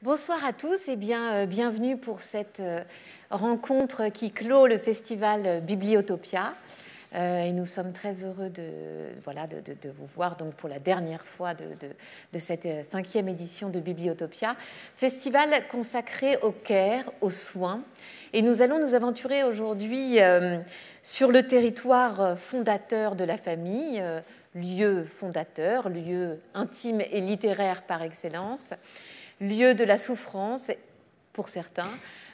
Bonsoir à tous et bienvenue pour cette rencontre qui clôt le festival Bibliotopia. Et nous sommes très heureux de vous voir donc pour la dernière fois de cette 5e édition de Bibliotopia, festival consacré au care, aux soins. Et nous allons nous aventurer aujourd'hui sur le territoire fondateur de la famille, lieu fondateur, lieu intime et littéraire par excellence, lieu de la souffrance pour certains,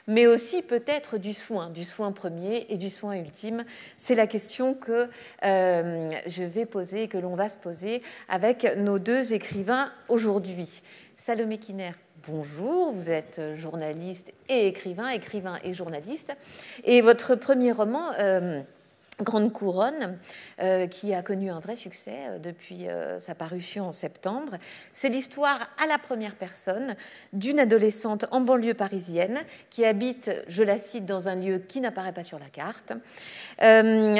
mais aussi peut-être du soin premier et du soin ultime. C'est la question que je vais poser et que l'on va se poser avec nos deux écrivains aujourd'hui. Salomé Kiner, bonjour, vous êtes journaliste et écrivain et journaliste. Et votre premier roman, Grande Couronne, qui a connu un vrai succès depuis sa parution en septembre. C'est l'histoire à la première personne d'une adolescente en banlieue parisienne qui habite, je la cite, dans un lieu qui n'apparaît pas sur la carte.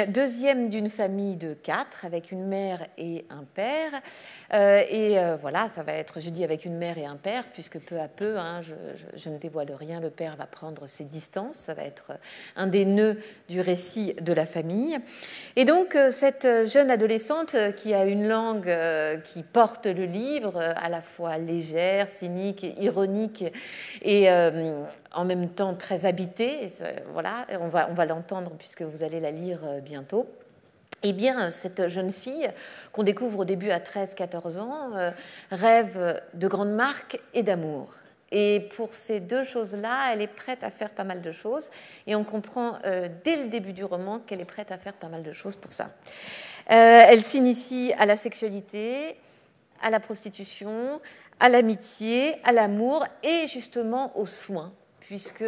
Deuxième d'une famille de 4, avec une mère et un père. Voilà, ça va être, je dis avec une mère et un père, puisque peu à peu, je ne dévoile rien, le père va prendre ses distances, ça va être un des nœuds du récit de la famille. Et donc, cette jeune adolescente qui a une langue qui porte le livre, à la fois légère, cynique, ironique et en même temps très habitée, voilà, on va l'entendre puisque vous allez la lire bientôt. Eh bien, cette jeune fille, qu'on découvre au début à 13-14 ans, rêve de grandes marques et d'amour. Et pour ces deux choses-là, elle est prête à faire pas mal de choses. Et on comprend dès le début du roman qu'elle est prête à faire pas mal de choses pour ça. Elle s'initie à la sexualité, à la prostitution, à l'amitié, à l'amour et justement aux soins, puisque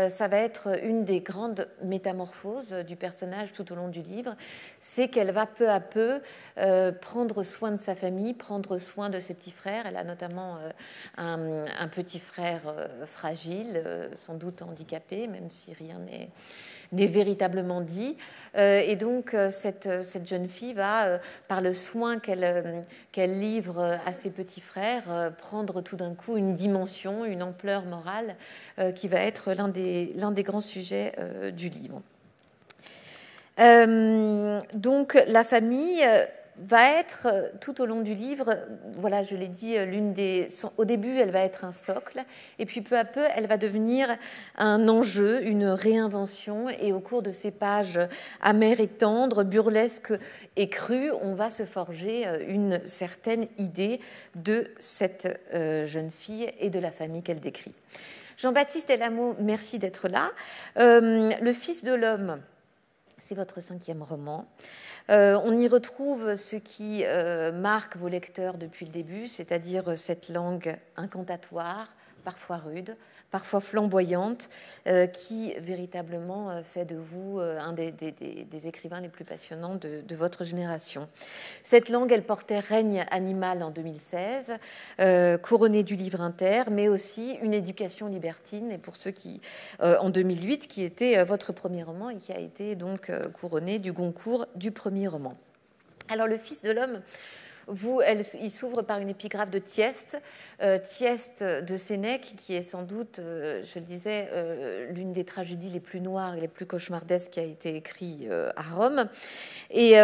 ça va être une des grandes métamorphoses du personnage tout au long du livre, c'est qu'elle va peu à peu prendre soin de sa famille, prendre soin de ses petits frères. Elle a notamment un petit frère fragile, sans doute handicapé, même si rien n'est véritablement dit. Et donc, cette jeune fille va, par le soin qu'elle livre à ses petits frères, prendre tout d'un coup une dimension, une ampleur morale qui va être l'un des grands sujets du livre. Donc, la famille va être, tout au long du livre, voilà, je l'ai dit, au début, elle va être un socle, et puis peu à peu, elle va devenir un enjeu, une réinvention, et au cours de ces pages amères et tendres, burlesques et crues, on va se forger une certaine idée de cette jeune fille et de la famille qu'elle décrit. Jean-Baptiste Delamo, merci d'être là. Le Fils de l'homme, c'est votre 5e roman. On y retrouve ce qui marque vos lecteurs depuis le début, c'est-à-dire cette langue incantatoire, parfois rude, parfois flamboyante, qui véritablement fait de vous un des écrivains les plus passionnants de votre génération. Cette langue, elle portait Règne animal en 2016, Couronné du livre inter, mais aussi Une éducation libertine, et pour ceux qui, en 2008, qui était votre premier roman et qui a été donc couronné du Goncourt du premier roman. Alors, Le Fils de l'homme, il s'ouvre par une épigraphe de Thieste, Thieste de Sénèque, qui est sans doute, je le disais, l'une des tragédies les plus noires et les plus cauchemardesques qui a été écrite à Rome. Et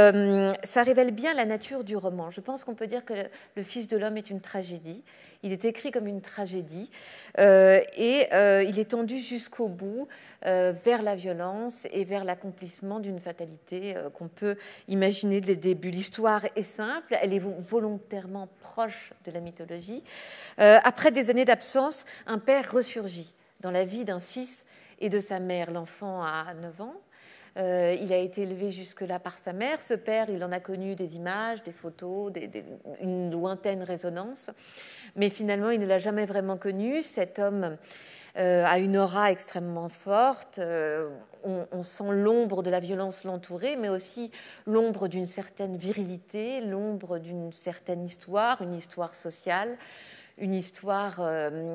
ça révèle bien la nature du roman. Je pense qu'on peut dire que Le Fils de l'homme est une tragédie. Il est écrit comme une tragédie et il est tendu jusqu'au bout vers la violence et vers l'accomplissement d'une fatalité qu'on peut imaginer dès le début. L'histoire est simple, elle est volontairement proche de la mythologie. Après des années d'absence, un père ressurgit dans la vie d'un fils et de sa mère. L'enfant a 9 ans. Il a été élevé jusque-là par sa mère. Ce père, il en a connu des images, des photos, une lointaine résonance. Mais finalement, il ne l'a jamais vraiment connu. Cet homme a une aura extrêmement forte. On sent l'ombre de la violence l'entourer, mais aussi l'ombre d'une certaine virilité, l'ombre d'une certaine histoire, une histoire sociale, une histoire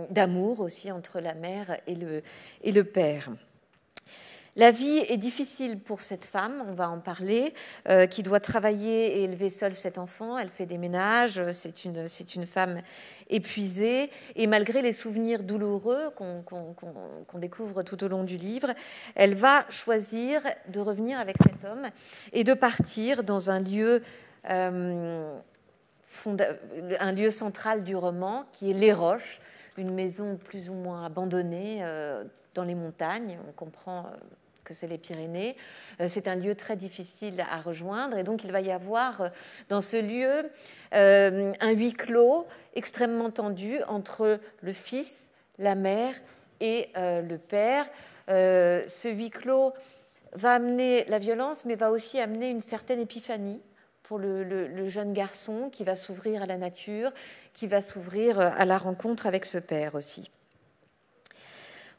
d'amour aussi entre la mère et le père. La vie est difficile pour cette femme, on va en parler, qui doit travailler et élever seule cet enfant. Elle fait des ménages, c'est une femme épuisée. Et malgré les souvenirs douloureux qu'on découvre tout au long du livre, elle va choisir de revenir avec cet homme et de partir dans un lieu central du roman, qui est Les Roches, une maison plus ou moins abandonnée dans les montagnes. On comprend que c'est les Pyrénées. C'est un lieu très difficile à rejoindre. Et donc, il va y avoir dans ce lieu un huis clos extrêmement tendu entre le fils, la mère et le père. Ce huis clos va amener la violence, mais va aussi amener une certaine épiphanie pour le jeune garçon qui va s'ouvrir à la nature, qui va s'ouvrir à la rencontre avec ce père aussi.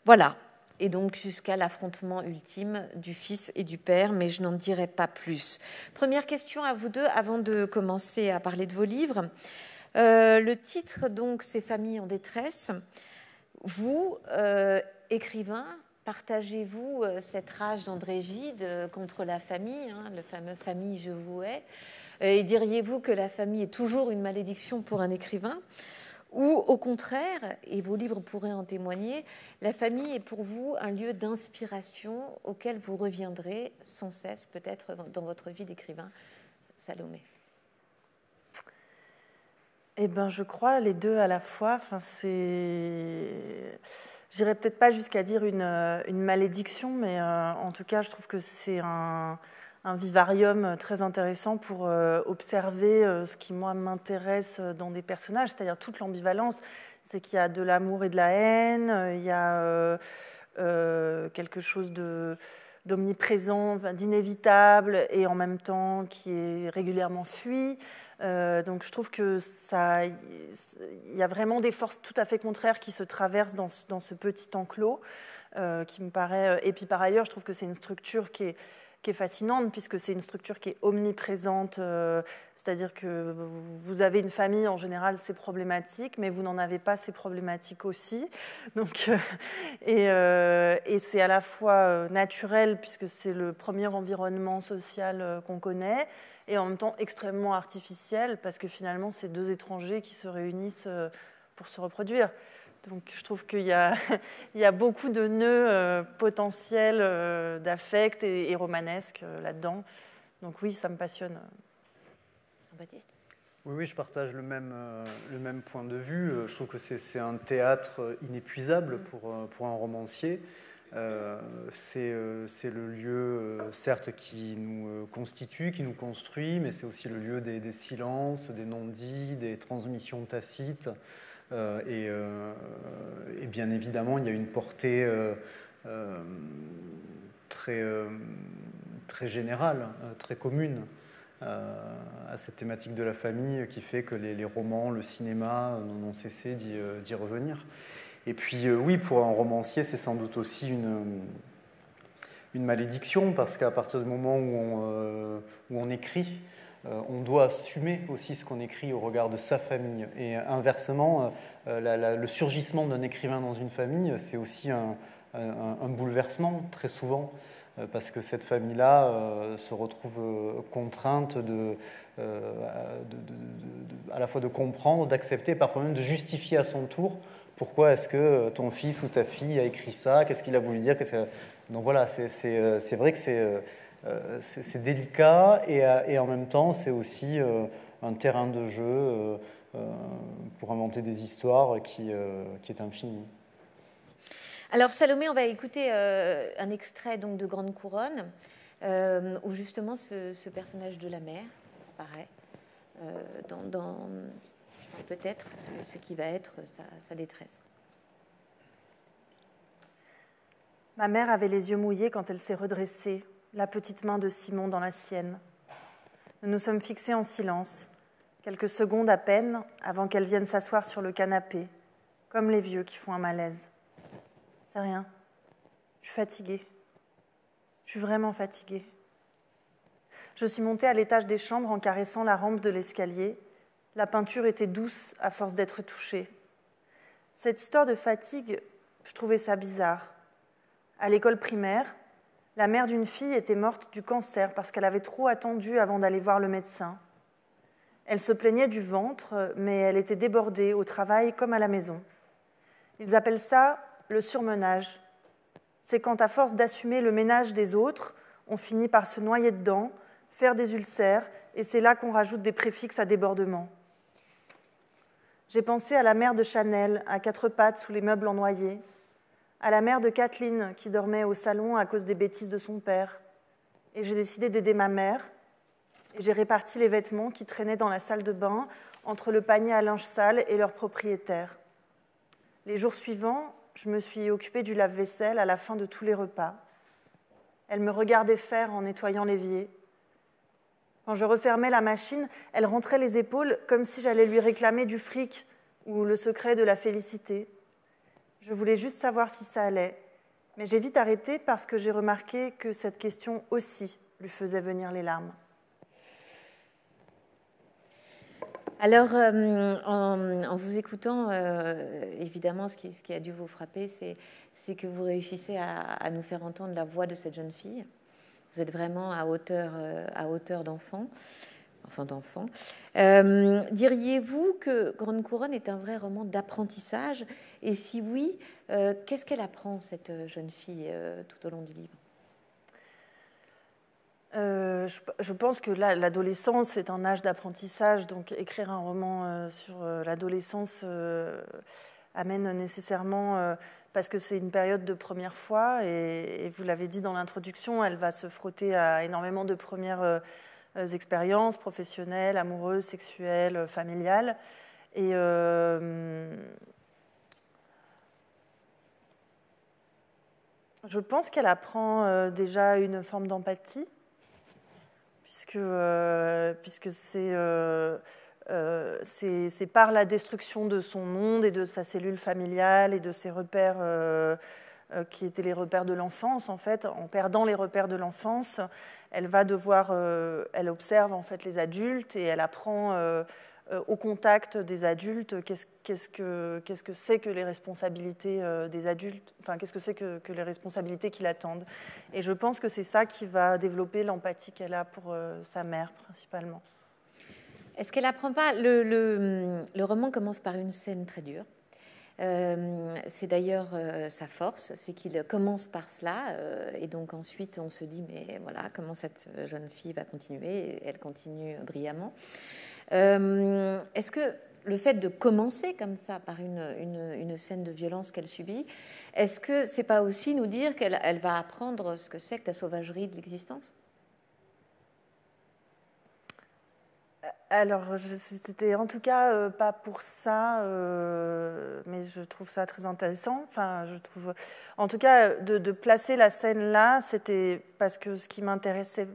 Voilà. Et donc jusqu'à l'affrontement ultime du fils et du père, mais je n'en dirai pas plus. Première question à vous deux, avant de commencer à parler de vos livres. Le titre, donc, c'est « Famille en détresse ». Vous, écrivain, partagez-vous cette rage d'André Gide contre la famille, le fameux « famille, je vous hais », et diriez-vous que la famille est toujours une malédiction pour un écrivain ? Ou au contraire, et vos livres pourraient en témoigner, la famille est pour vous un lieu d'inspiration auquel vous reviendrez sans cesse, peut-être dans votre vie d'écrivain. Salomé. Eh bien, je crois les deux à la fois. Enfin, j'irais peut-être pas jusqu'à dire une malédiction, mais en tout cas, je trouve que c'est un vivarium très intéressant pour observer ce qui, moi, m'intéresse dans des personnages, c'est-à-dire toute l'ambivalence. C'est qu'il y a de l'amour et de la haine, il y a quelque chose d'omniprésent, d'inévitable, et en même temps qui est régulièrement fui. Donc je trouve que il y a vraiment des forces tout à fait contraires qui se traversent dans ce petit enclos, qui me paraît... Et puis par ailleurs, je trouve que c'est une structure qui est fascinante, puisque c'est une structure qui est omniprésente, c'est-à-dire que vous avez une famille, en général, c'est problématique, mais vous n'en avez pas, c'est problématique aussi. Donc, et c'est à la fois naturel, puisque c'est le premier environnement social qu'on connaît, et en même temps extrêmement artificiel, parce que finalement, c'est deux étrangers qui se réunissent pour se reproduire. Donc je trouve qu'il y a beaucoup de nœuds potentiels d'affect et romanesques là-dedans. Donc oui, ça me passionne. Baptiste ? Oui, je partage le même point de vue. Je trouve que c'est un théâtre inépuisable pour un romancier. C'est le lieu, certes, qui nous constitue, qui nous construit, mais c'est aussi le lieu des silences, des non-dits, des transmissions tacites. Et bien évidemment, il y a une portée très générale, très commune à cette thématique de la famille qui fait que les romans, le cinéma n'ont cessé d'y revenir. Et puis oui, pour un romancier, c'est sans doute aussi une malédiction, parce qu'à partir du moment où on écrit, on doit assumer aussi ce qu'on écrit au regard de sa famille. Et inversement, le surgissement d'un écrivain dans une famille, c'est aussi un bouleversement, très souvent, parce que cette famille-là se retrouve contrainte à la fois de comprendre, d'accepter, parfois même de justifier à son tour pourquoi est-ce que ton fils ou ta fille a écrit ça, qu'est-ce qu'il a voulu dire. Donc voilà, c'est vrai que c'est délicat, et en même temps, c'est aussi un terrain de jeu pour inventer des histoires qui est infini. Alors Salomé, on va écouter un extrait donc, de Grande Couronne, où justement ce personnage de la mère apparaît dans peut-être ce qui va être sa détresse. Ma mère avait les yeux mouillés quand elle s'est redressée, la petite main de Simon dans la sienne. Nous nous sommes fixés en silence, quelques secondes à peine avant qu'elle vienne s'asseoir sur le canapé, comme les vieux qui font un malaise. C'est rien, je suis fatiguée. Je suis vraiment fatiguée. Je suis montée à l'étage des chambres en caressant la rampe de l'escalier. La peinture était douce à force d'être touchée. Cette histoire de fatigue, je trouvais ça bizarre. À l'école primaire, La mère d'une fille était morte du cancer parce qu'elle avait trop attendu avant d'aller voir le médecin. Elle se plaignait du ventre, mais elle était débordée au travail comme à la maison. Ils appellent ça le surmenage. C'est quand, à force d'assumer le ménage des autres, on finit par se noyer dedans, faire des ulcères, et c'est là qu'on rajoute des préfixes à débordement. J'ai pensé à la mère de Chanel, à quatre pattes sous les meubles en noyer, à la mère de Kathleen qui dormait au salon à cause des bêtises de son père. Et j'ai décidé d'aider ma mère, et j'ai réparti les vêtements qui traînaient dans la salle de bain entre le panier à linge sale et leur propriétaire. Les jours suivants, je me suis occupée du lave-vaisselle à la fin de tous les repas. Elle me regardait faire en nettoyant l'évier. Quand je refermais la machine, elle rentrait les épaules comme si j'allais lui réclamer du fric ou le secret de la félicité. Je voulais juste savoir si ça allait, mais j'ai vite arrêté parce que j'ai remarqué que cette question aussi lui faisait venir les larmes. Alors, en vous écoutant, évidemment, ce qui a dû vous frapper, c'est que vous réussissez à nous faire entendre la voix de cette jeune fille. Vous êtes vraiment à hauteur d'enfant. Diriez-vous que Grande Couronne est un vrai roman d'apprentissage? Et si oui, qu'est-ce qu'elle apprend, cette jeune fille, tout au long du livre? Je pense que l'adolescence est un âge d'apprentissage, donc écrire un roman sur l'adolescence amène nécessairement, parce que c'est une période de première fois, et vous l'avez dit dans l'introduction, elle va se frotter à énormément de premières expériences professionnelles, amoureuses, sexuelles, familiales. Et je pense qu'elle apprend déjà une forme d'empathie, puisque c'est par la destruction de son monde et de sa cellule familiale et de ses repères qui étaient les repères de l'enfance, en fait. En perdant les repères de l'enfance, elle va devoir, elle observe en fait les adultes et elle apprend au contact des adultes qu'est-ce que c'est que les responsabilités des adultes, enfin qu'est-ce que c'est que les responsabilités qui l'attendent. Et je pense que c'est ça qui va développer l'empathie qu'elle a pour sa mère principalement. Est-ce qu'elle apprend pas le roman commence par une scène très dure. C'est d'ailleurs sa force, c'est qu'il commence par cela, et donc ensuite on se dit mais voilà, comment cette jeune fille va continuer, et elle continue brillamment. Est-ce que le fait de commencer comme ça par une scène de violence qu'elle subit, est-ce que c'est pas aussi nous dire qu'elle va apprendre ce que c'est que la sauvagerie de l'existence? Alors, c'était en tout cas pas pour ça, mais je trouve ça très intéressant. Enfin, je trouve, en tout cas, de placer la scène là, c'était parce que ce qui m'intéressait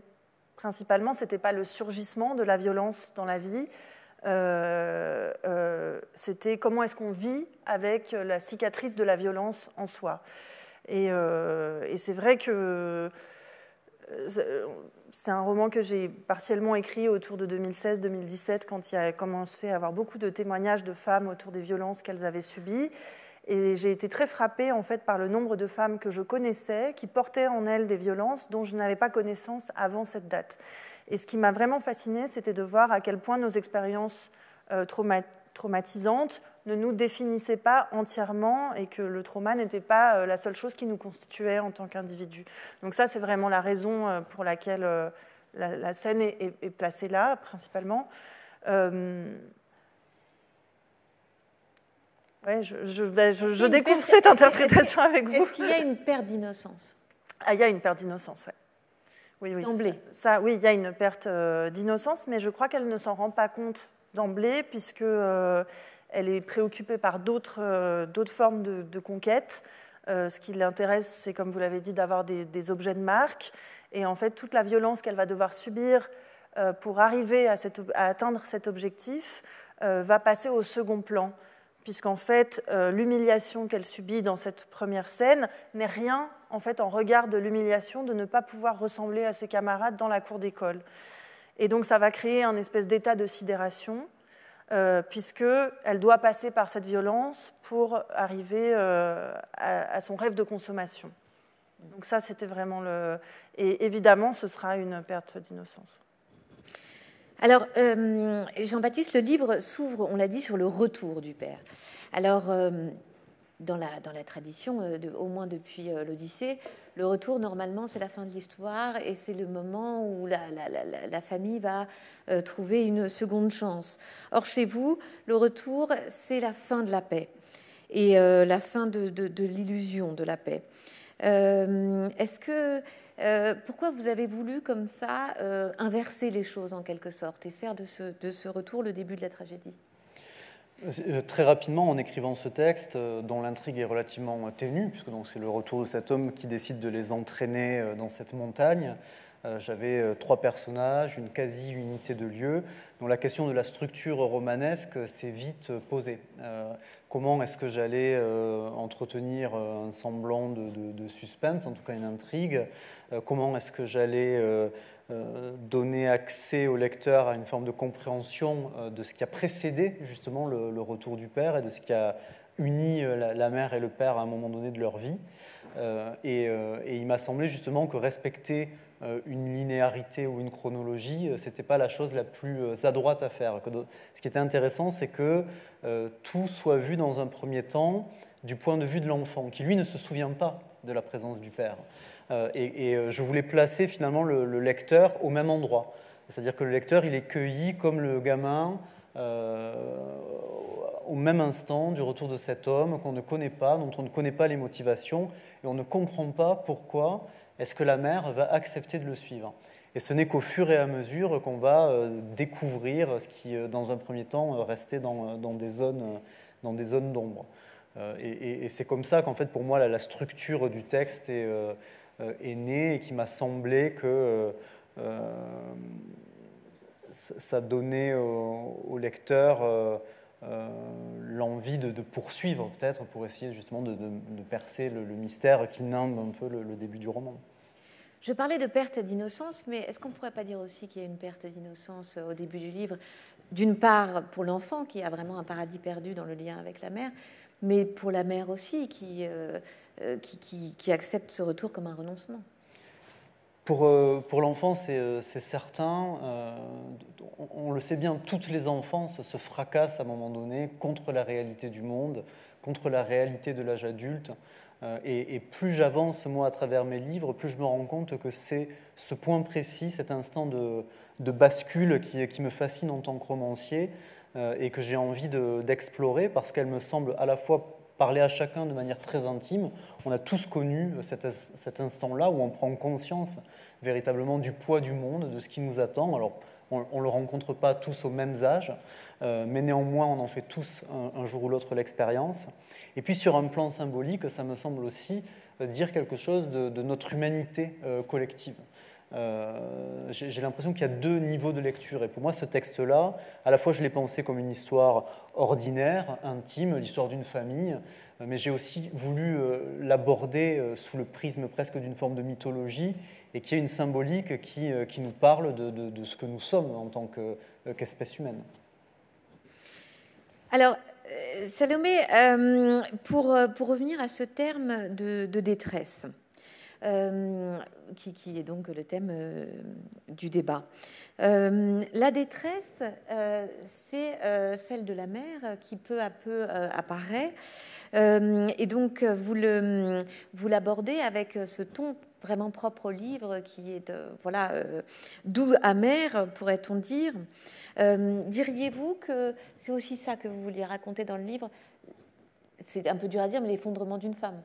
principalement, c'était pas le surgissement de la violence dans la vie, c'était comment est-ce qu'on vit avec la cicatrice de la violence en soi. Et c'est vrai que c'est un roman que j'ai partiellement écrit autour de 2016-2017, quand il y a commencé à avoir beaucoup de témoignages de femmes autour des violences qu'elles avaient subies. Et j'ai été très frappée en fait, par le nombre de femmes que je connaissais qui portaient en elles des violences dont je n'avais pas connaissance avant cette date. Et ce qui m'a vraiment fascinée, c'était de voir à quel point nos expériences traumatisantes ne nous définissaient pas entièrement et que le trauma n'était pas la seule chose qui nous constituait en tant qu'individu. Donc ça, c'est vraiment la raison pour laquelle la scène est placée là, principalement. Ouais, je découvre cette interprétation avec vous. Est-ce qu'il y a une perte d'innocence? Ah, il y a une perte d'innocence, oui. Oui, d'emblée. Oui, il y a une perte d'innocence, mais je crois qu'elle ne s'en rend pas compte d'emblée, puisque elle est préoccupée par d'autres formes de conquête. Ce qui l'intéresse, c'est, comme vous l'avez dit, d'avoir des objets de marque. Et en fait, toute la violence qu'elle va devoir subir pour arriver à atteindre cet objectif va passer au second plan, puisqu'en fait, l'humiliation qu'elle subit dans cette première scène n'est rien, en fait, en regard de l'humiliation de ne pas pouvoir ressembler à ses camarades dans la cour d'école. Et donc, ça va créer un espèce d'état de sidération, puisqu'elle doit passer par cette violence pour arriver à son rêve de consommation. Donc ça, c'était vraiment le... Et évidemment, ce sera une perte d'innocence. Alors, Jean-Baptiste, le livre s'ouvre, on l'a dit, sur le retour du père. Alors, dans la tradition, au moins depuis l'Odyssée, le retour, normalement, c'est la fin de l'histoire et c'est le moment où la famille va trouver une seconde chance. Or, chez vous, le retour, c'est la fin de la paix et la fin de l'illusion de la paix. Pourquoi vous avez voulu, comme ça, inverser les choses en quelque sorte et faire de ce retour le début de la tragédie ? Très rapidement, en écrivant ce texte, dont l'intrigue est relativement ténue, puisque c'est le retour de cet homme qui décide de les entraîner dans cette montagne, j'avais 3 personnages, une quasi-unité de lieu, dont la question de la structure romanesque s'est vite posée. Comment est-ce que j'allais entretenir un semblant de suspense, en tout cas une intrigue? Comment est-ce que j'allais donner accès au lecteur à une forme de compréhension de ce qui a précédé justement le retour du père et de ce qui a uni la mère et le père à un moment donné de leur vie. Et il m'a semblé justement que respecter une linéarité ou une chronologie, ce n'était pas la chose la plus adroite à faire. Ce qui était intéressant, c'est que tout soit vu dans un premier temps du point de vue de l'enfant, qui lui ne se souvient pas de la présence du père. Et je voulais placer finalement le lecteur au même endroit. C'est-à-dire que le lecteur, il est cueilli comme le gamin au même instant du retour de cet homme qu'on ne connaît pas, dont on ne connaît pas les motivations, et on ne comprend pas pourquoi est-ce que la mère va accepter de le suivre. Et ce n'est qu'au fur et à mesure qu'on va découvrir ce qui, dans un premier temps, restait dans des zones d'ombre. Et c'est comme ça qu'en fait, pour moi, la structure du texte est née et qui m'a semblé que ça donnait au lecteur l'envie de poursuivre, peut-être, pour essayer justement de percer le mystère qui nimbe un peu le début du roman. Je parlais de perte d'innocence, mais est-ce qu'on ne pourrait pas dire aussi qu'il y a une perte d'innocence au début du livre, d'une part pour l'enfant qui a vraiment un paradis perdu dans le lien avec la mère, mais pour la mère aussi qui accepte ce retour comme un renoncement? Pour l'enfant, c'est certain. On le sait bien, toutes les enfances se fracassent à un moment donné contre la réalité du monde, contre la réalité de l'âge adulte. Et plus j'avance, moi, à travers mes livres, plus je me rends compte que c'est ce point précis, cet instant de bascule qui me fascine en tant que romancier et que j'ai envie d'explorer parce qu'elle me semble à la fois parler à chacun de manière très intime. On a tous connu cet instant-là où on prend conscience véritablement du poids du monde, de ce qui nous attend. Alors, on ne le rencontre pas tous au même âge, mais néanmoins, on en fait tous un jour ou l'autre l'expérience. Et puis, sur un plan symbolique, ça me semble aussi dire quelque chose de notre humanité collective. J'ai l'impression qu'il y a 2 niveaux de lecture. Et pour moi, ce texte-là, à la fois, je l'ai pensé comme une histoire ordinaire, intime, l'histoire d'une famille, mais j'ai aussi voulu l'aborder sous le prisme presque d'une forme de mythologie et qui est une symbolique qui nous parle de ce que nous sommes en tant qu'espèce humaine. Alors, Salomé, pour revenir à ce terme de détresse, qui est donc le thème du débat. La détresse, c'est celle de la mère qui peu à peu apparaît. Et donc, vous l'abordez avec ce ton vraiment propre au livre, qui est doux, amer, pourrait-on dire. Diriez-vous que c'est aussi ça que vous vouliez raconter dans le livre? C'est un peu dur à dire, mais l'effondrement d'une femme.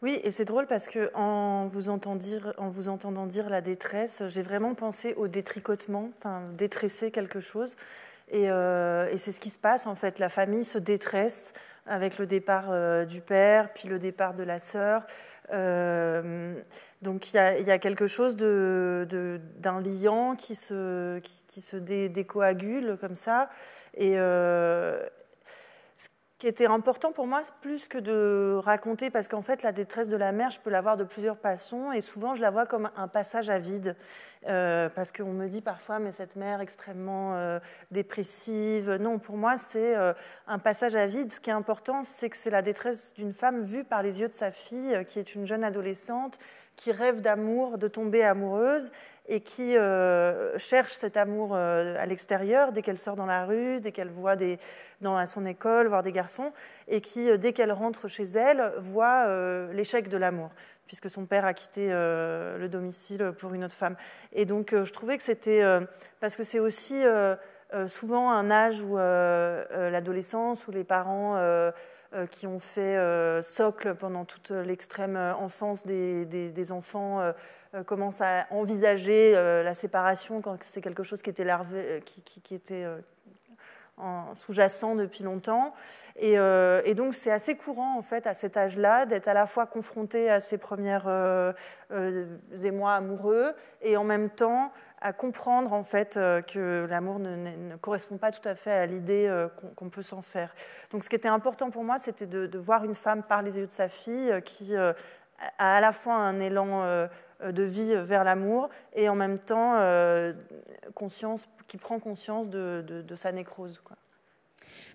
Oui, et c'est drôle parce que en vous entendant dire la détresse, j'ai vraiment pensé au détricotement, enfin détresser quelque chose. Et c'est ce qui se passe en fait. La famille se détresse avec le départ du père, puis le départ de la sœur. Donc il y a quelque chose d'un liant qui se décoagule comme ça. Et qui était important pour moi, plus que de raconter, parce qu'en fait, la détresse de la mère, je peux la voir de plusieurs façons, et souvent, je la vois comme un passage à vide, parce qu'on me dit parfois, mais cette mère extrêmement dépressive. Non, pour moi, c'est un passage à vide. Ce qui est important, c'est que c'est la détresse d'une femme vue par les yeux de sa fille, qui est une jeune adolescente, qui rêve d'amour, de tomber amoureuse, et qui cherche cet amour à l'extérieur, dès qu'elle sort dans la rue, dès qu'elle voit à son école, voir des garçons, et qui, dès qu'elle rentre chez elle, voit l'échec de l'amour, puisque son père a quitté le domicile pour une autre femme. Et donc, je trouvais que c'était... parce que c'est aussi souvent un âge où l'adolescence, où les parents... qui ont fait socle pendant toute l'extrême enfance des enfants, commencent à envisager la séparation quand c'est quelque chose qui était, qui était sous-jacent depuis longtemps. Et donc c'est assez courant en fait à cet âge-là d'être à la fois confronté à ses premiers émois amoureux et en même temps à comprendre en fait que l'amour ne correspond pas tout à fait à l'idée qu'on peut s'en faire. Donc ce qui était important pour moi, c'était de voir une femme par les yeux de sa fille qui a à la fois un élan de vie vers l'amour et en même temps qui prend conscience de sa nécrose, quoi.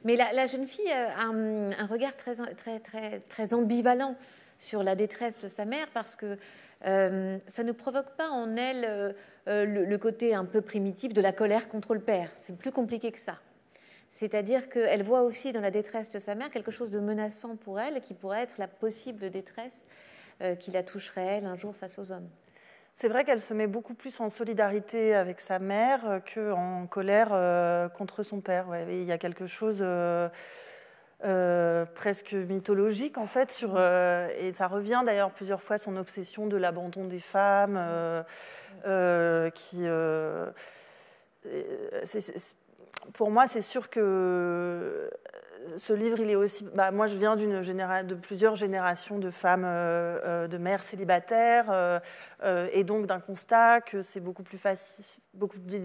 Mais la jeune fille a un regard très ambivalent sur la détresse de sa mère parce que ça ne provoque pas en elle le côté un peu primitif de la colère contre le père. C'est plus compliqué que ça. C'est-à-dire qu'elle voit aussi dans la détresse de sa mère quelque chose de menaçant pour elle, qui pourrait être la possible détresse qui la toucherait, elle, un jour face aux hommes. C'est vrai qu'elle se met beaucoup plus en solidarité avec sa mère qu'en colère contre son père. Ouais. Il y a quelque chose presque mythologique, en fait, et ça revient d'ailleurs plusieurs fois, son obsession de l'abandon des femmes, pour moi, c'est sûr que ce livre, il est aussi... moi, je viens de plusieurs générations de femmes, de mères célibataires, et donc d'un constat que c'est beaucoup plus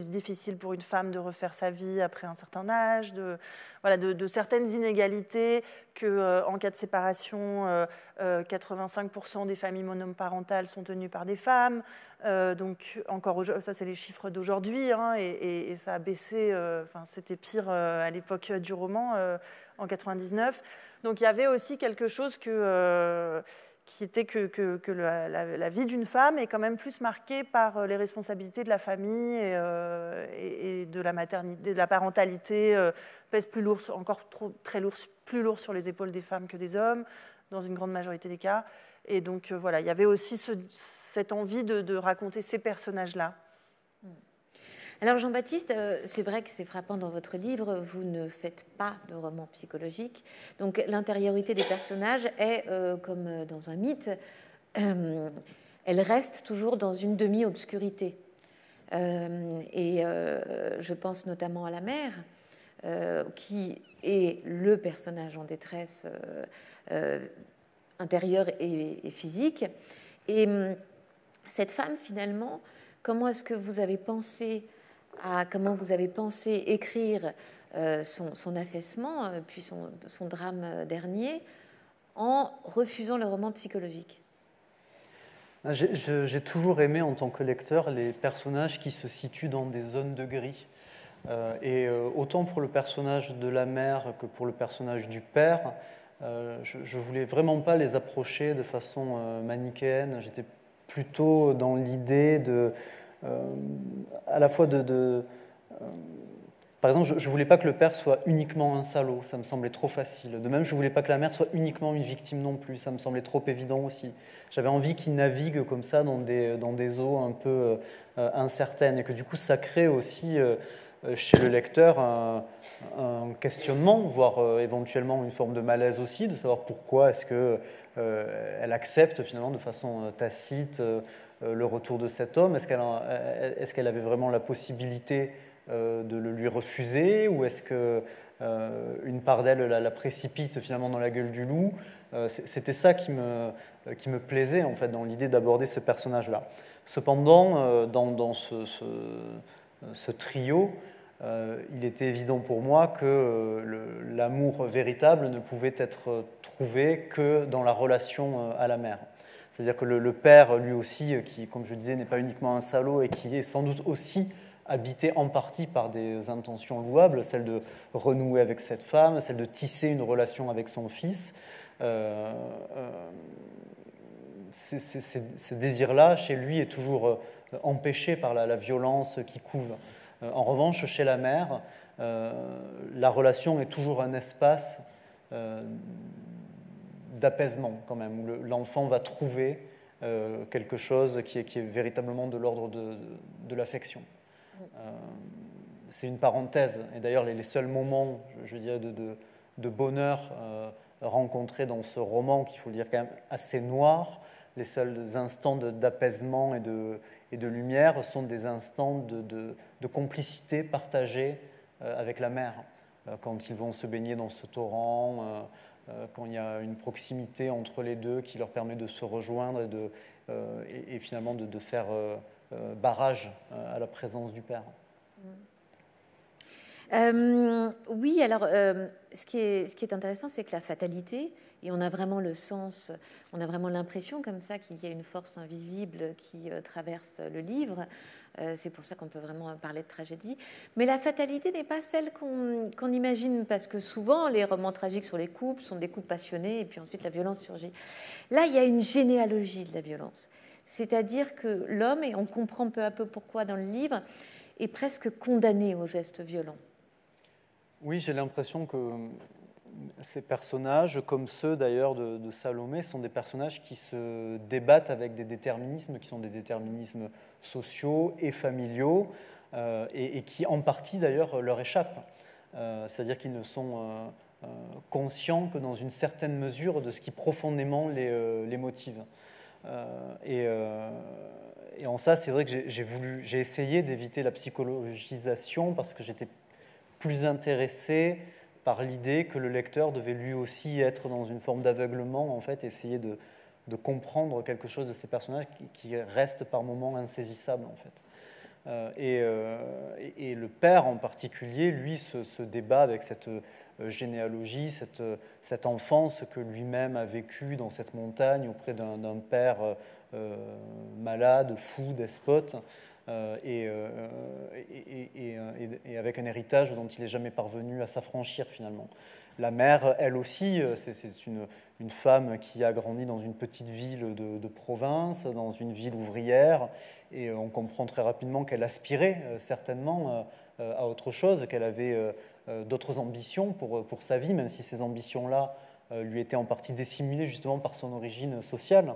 difficile pour une femme de refaire sa vie après un certain âge, de certaines inégalités qu'en cas de séparation, 85% des familles monoparentales sont tenues par des femmes. Donc, ça, c'est les chiffres d'aujourd'hui, hein, et ça a baissé. C'était pire à l'époque du roman, en 99. Donc, il y avait aussi quelque chose qui était que la vie d'une femme est quand même plus marquée par les responsabilités de la famille et de la maternité, de la parentalité, pèse plus lourd, plus lourd sur les épaules des femmes que des hommes, dans une grande majorité des cas. Et donc, il y avait aussi cette envie de raconter ces personnages-là. Alors Jean-Baptiste, c'est vrai que c'est frappant dans votre livre, vous ne faites pas de roman psychologique, donc l'intériorité des personnages est comme dans un mythe, elle reste toujours dans une demi-obscurité. Je pense notamment à la mère, qui est le personnage en détresse intérieure et physique. Et cette femme, finalement, comment est-ce que vous avez pensé écrire son affaissement, puis son drame dernier, en refusant le roman psychologique? J'ai toujours aimé, en tant que lecteur, les personnages qui se situent dans des zones de gris. Autant pour le personnage de la mère que pour le personnage du père, je ne voulais vraiment pas les approcher de façon manichéenne. J'étais plutôt dans l'idée à la fois par exemple, je ne voulais pas que le père soit uniquement un salaud, ça me semblait trop facile. De même, je ne voulais pas que la mère soit uniquement une victime non plus, ça me semblait trop évident aussi. J'avais envie qu'il navigue comme ça dans des eaux un peu incertaines, et que du coup, ça crée aussi chez le lecteur un questionnement, voire éventuellement une forme de malaise aussi, de savoir pourquoi est-ce qu'elle accepte finalement de façon tacite le retour de cet homme. Est-ce qu'elle avait vraiment la possibilité de le lui refuser, ou est-ce qu'une part d'elle la précipite finalement dans la gueule du loup? C'était ça qui me plaisait en fait dans l'idée d'aborder ce personnage-là. Cependant, dans ce trio, il était évident pour moi que l'amour véritable ne pouvait être trouvé que dans la relation à la mère. C'est-à-dire que le père, lui aussi, qui, comme je disais, n'est pas uniquement un salaud et qui est sans doute aussi habité en partie par des intentions louables, celle de renouer avec cette femme, celle de tisser une relation avec son fils, ce désir-là, chez lui, est toujours empêché par la violence qui couve. En revanche, chez la mère, la relation est toujours un espace d'apaisement, quand même, où l'enfant va trouver quelque chose qui est véritablement de l'ordre de l'affection. C'est une parenthèse, et d'ailleurs, les seuls moments, je dirais, de bonheur rencontrés dans ce roman, qu'il faut dire quand même assez noir, les seuls instants d'apaisement et de lumière sont des instants de complicité partagée avec la mère. Quand ils vont se baigner dans ce torrent, quand il y a une proximité entre les deux qui leur permet de se rejoindre et finalement de faire barrage à la présence du père. Oui, alors ce qui est intéressant, c'est que la fatalité, et on a vraiment le sens, on a vraiment l'impression comme ça qu'il y a une force invisible qui traverse le livre. C'est pour ça qu'on peut vraiment parler de tragédie. Mais la fatalité n'est pas celle qu'on imagine, parce que souvent les romans tragiques sur les couples sont des couples passionnés et puis ensuite la violence surgit. Là, il y a une généalogie de la violence. C'est-à-dire que l'homme, et on comprend peu à peu pourquoi dans le livre, est presque condamné aux gestes violents. Oui, j'ai l'impression que ces personnages, comme ceux d'ailleurs de Salomé, sont des personnages qui se débattent avec des déterminismes qui sont des déterminismes sociaux et familiaux et qui en partie d'ailleurs leur échappent. C'est-à-dire qu'ils ne sont conscients que dans une certaine mesure de ce qui profondément les motive. Et en ça, c'est vrai que j'ai essayé d'éviter la psychologisation parce que j'étais plus intéressé par l'idée que le lecteur devait lui aussi être dans une forme d'aveuglement, en fait, essayer de comprendre quelque chose de ces personnages qui restent par moments insaisissables, en fait. Et le père en particulier, lui, se débat avec cette généalogie, cette enfance que lui-même a vécue dans cette montagne auprès d'un père malade, fou, despote, et avec un héritage dont il n'est jamais parvenu à s'affranchir finalement. La mère, elle aussi, c'est une femme qui a grandi dans une petite ville de province, dans une ville ouvrière, et on comprend très rapidement qu'elle aspirait certainement à autre chose, qu'elle avait d'autres ambitions pour sa vie, même si ces ambitions-là lui étaient en partie dissimulées justement par son origine sociale.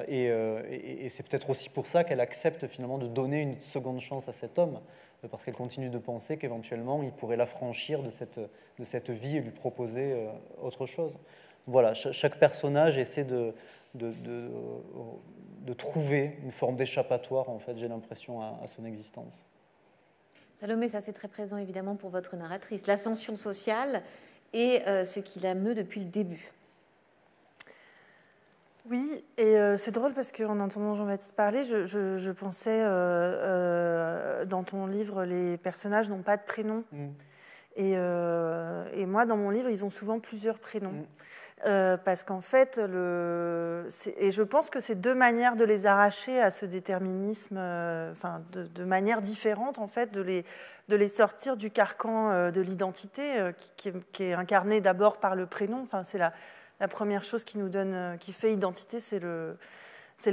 Et c'est peut-être aussi pour ça qu'elle accepte finalement de donner une seconde chance à cet homme, parce qu'elle continue de penser qu'éventuellement il pourrait l'affranchir de cette vie et lui proposer autre chose. Voilà, chaque personnage essaie de trouver une forme d'échappatoire, en fait, j'ai l'impression, à son existence. Salomé, ça c'est très présent évidemment pour votre narratrice, l'ascension sociale et ce qui la meut depuis le début. Oui, et c'est drôle parce qu'en entendant Jean-Baptiste parler, je pensais dans ton livre, les personnages n'ont pas de prénom. Et moi, dans mon livre, ils ont souvent plusieurs prénoms. Parce qu'en fait, et je pense que c'est deux manières de les arracher à ce déterminisme, de manière différente, en fait, de les sortir du carcan de l'identité qui est incarné d'abord par le prénom. Enfin, c'est la première chose qui fait identité, c'est le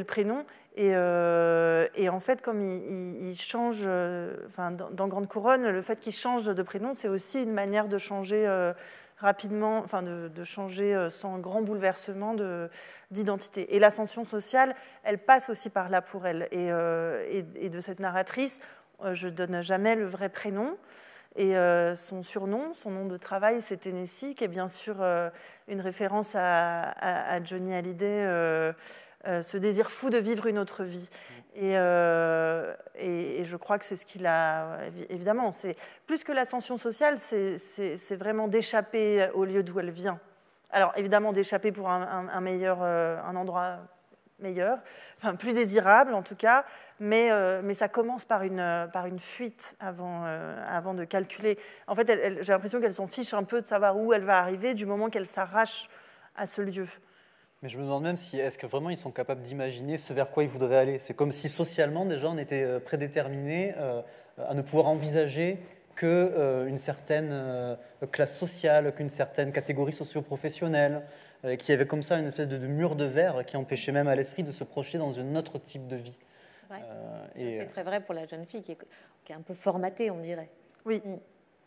prénom. Et en fait, comme il change, dans Grande Couronne, le fait qu'il change de prénom, c'est aussi une manière de changer rapidement, de changer sans grand bouleversement d'identité. Et l'ascension sociale, elle passe aussi par là pour elle. Et de cette narratrice, je ne donne jamais le vrai prénom. Et son surnom, son nom de travail, c'est Tennessee, qui est bien sûr une référence à Johnny Hallyday, ce désir fou de vivre une autre vie. Et je crois que c'est ce qu'il a... Évidemment, c'est plus que l'ascension sociale, c'est vraiment d'échapper au lieu d'où elle vient. Alors évidemment, d'échapper pour un endroit meilleure, enfin plus désirable en tout cas, mais ça commence par une fuite avant de calculer. En fait, j'ai l'impression qu'elle s'en fiche un peu de savoir où elle va arriver du moment qu'elle s'arrache à ce lieu. Mais je me demande même si est-ce que vraiment ils sont capables d'imaginer ce vers quoi ils voudraient aller. C'est comme si socialement déjà on était prédéterminés à ne pouvoir envisager qu'une certaine classe sociale, qu'une certaine catégorie socio-professionnelle, qu'il y avait comme ça une espèce de mur de verre qui empêchait même à l'esprit de se projeter dans un autre type de vie. Ouais. C'est très vrai pour la jeune fille qui est un peu formatée, on dirait. Oui.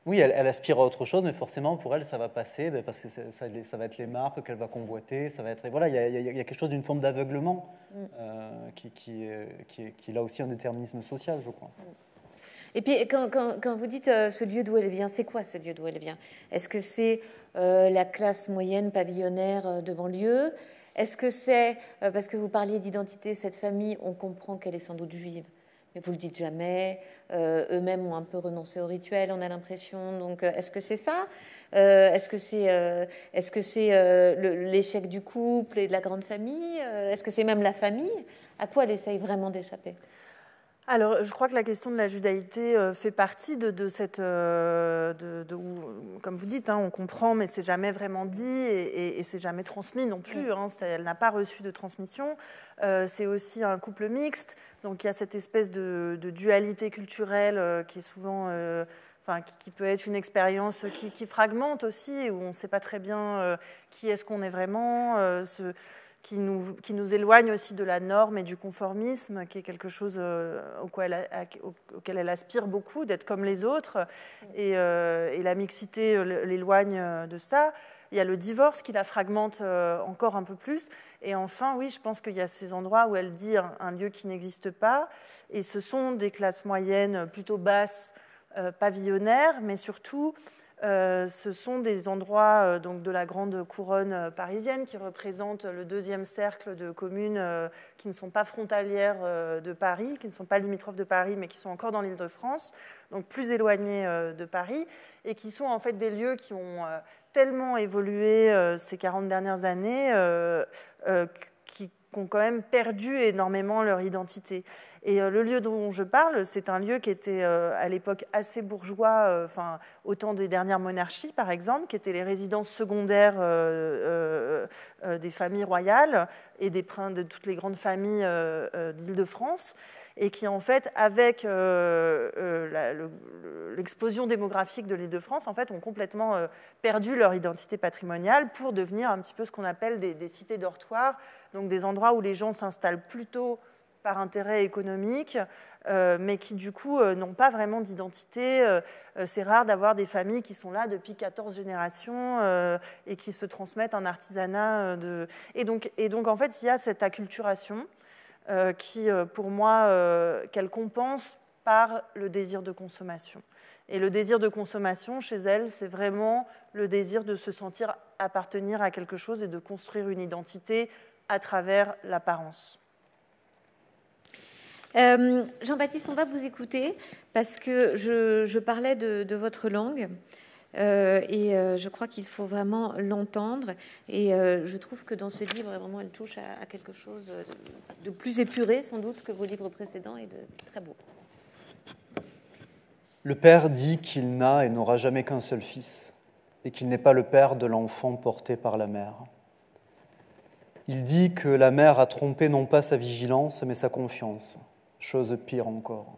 Oui, elle aspire à autre chose, mais forcément pour elle ça va passer, parce que ça va être les marques qu'elle va convoiter, ça va être, voilà, il y a quelque chose d'une forme d'aveuglement qui est là aussi un déterminisme social, je crois. Et puis quand vous dites ce lieu d'où elle vient, c'est quoi ce lieu d'où elle vient? Est-ce que c'est la classe moyenne pavillonnaire de banlieue? Est-ce que c'est, parce que vous parliez d'identité, cette famille, on comprend qu'elle est sans doute juive, mais vous le dites jamais, eux-mêmes ont un peu renoncé au rituel, on a l'impression, donc est-ce que c'est ça? Est-ce que c'est l'échec du couple et de la grande famille? Est-ce que c'est même la famille? À quoi elle essaye vraiment d'échapper? Alors, je crois que la question de la judaïté fait partie de cette... comme vous dites, on comprend, mais c'est jamais vraiment dit et c'est jamais transmis non plus. Elle n'a pas reçu de transmission. C'est aussi un couple mixte, donc il y a cette espèce de dualité culturelle qui est souvent... qui peut être une expérience qui fragmente aussi, où on ne sait pas très bien qui est-ce qu'on est vraiment... qui nous éloigne aussi de la norme et du conformisme, qui est quelque chose auquel elle aspire beaucoup, d'être comme les autres, et la mixité l'éloigne de ça. Il y a le divorce qui la fragmente encore un peu plus. Et enfin, oui, je pense qu'il y a ces endroits où elle dit un lieu qui n'existe pas, et ce sont des classes moyennes plutôt basses, pavillonnaires, mais surtout... ce sont des endroits donc de la grande couronne parisienne qui représentent le deuxième cercle de communes qui ne sont pas frontalières de Paris, qui ne sont pas limitrophes de Paris, mais qui sont encore dans l'Île-de-France, donc plus éloignées de Paris, et qui sont en fait des lieux qui ont tellement évolué ces 40 dernières années qui ont quand même perdu énormément leur identité. Et le lieu dont je parle, c'est un lieu qui était à l'époque assez bourgeois, au temps des dernières monarchies, par exemple, qui étaient les résidences secondaires des familles royales et de toutes les grandes familles d'Île-de-France, et qui, en fait, avec l'explosion démographique de l'Île-de-France, en fait, ont complètement perdu leur identité patrimoniale pour devenir un petit peu ce qu'on appelle des cités dortoirs, donc des endroits où les gens s'installent plutôt par intérêt économique, mais qui du coup n'ont pas vraiment d'identité. C'est rare d'avoir des familles qui sont là depuis 14 générations et qui se transmettent un artisanat. Et donc en fait, il y a cette acculturation qui, pour moi, qu'elle compense par le désir de consommation. Et le désir de consommation, chez elle, c'est vraiment le désir de se sentir appartenir à quelque chose et de construire une identité à travers l'apparence. Jean-Baptiste, on va vous écouter parce que je parlais de votre langue et je crois qu'il faut vraiment l'entendre et je trouve que dans ce livre, vraiment, elle touche à quelque chose de plus épuré sans doute que vos livres précédents et de très beau. Le père dit qu'il n'a et n'aura jamais qu'un seul fils et qu'il n'est pas le père de l'enfant porté par la mère. Il dit que la mère a trompé non pas sa vigilance mais sa confiance. Chose pire encore,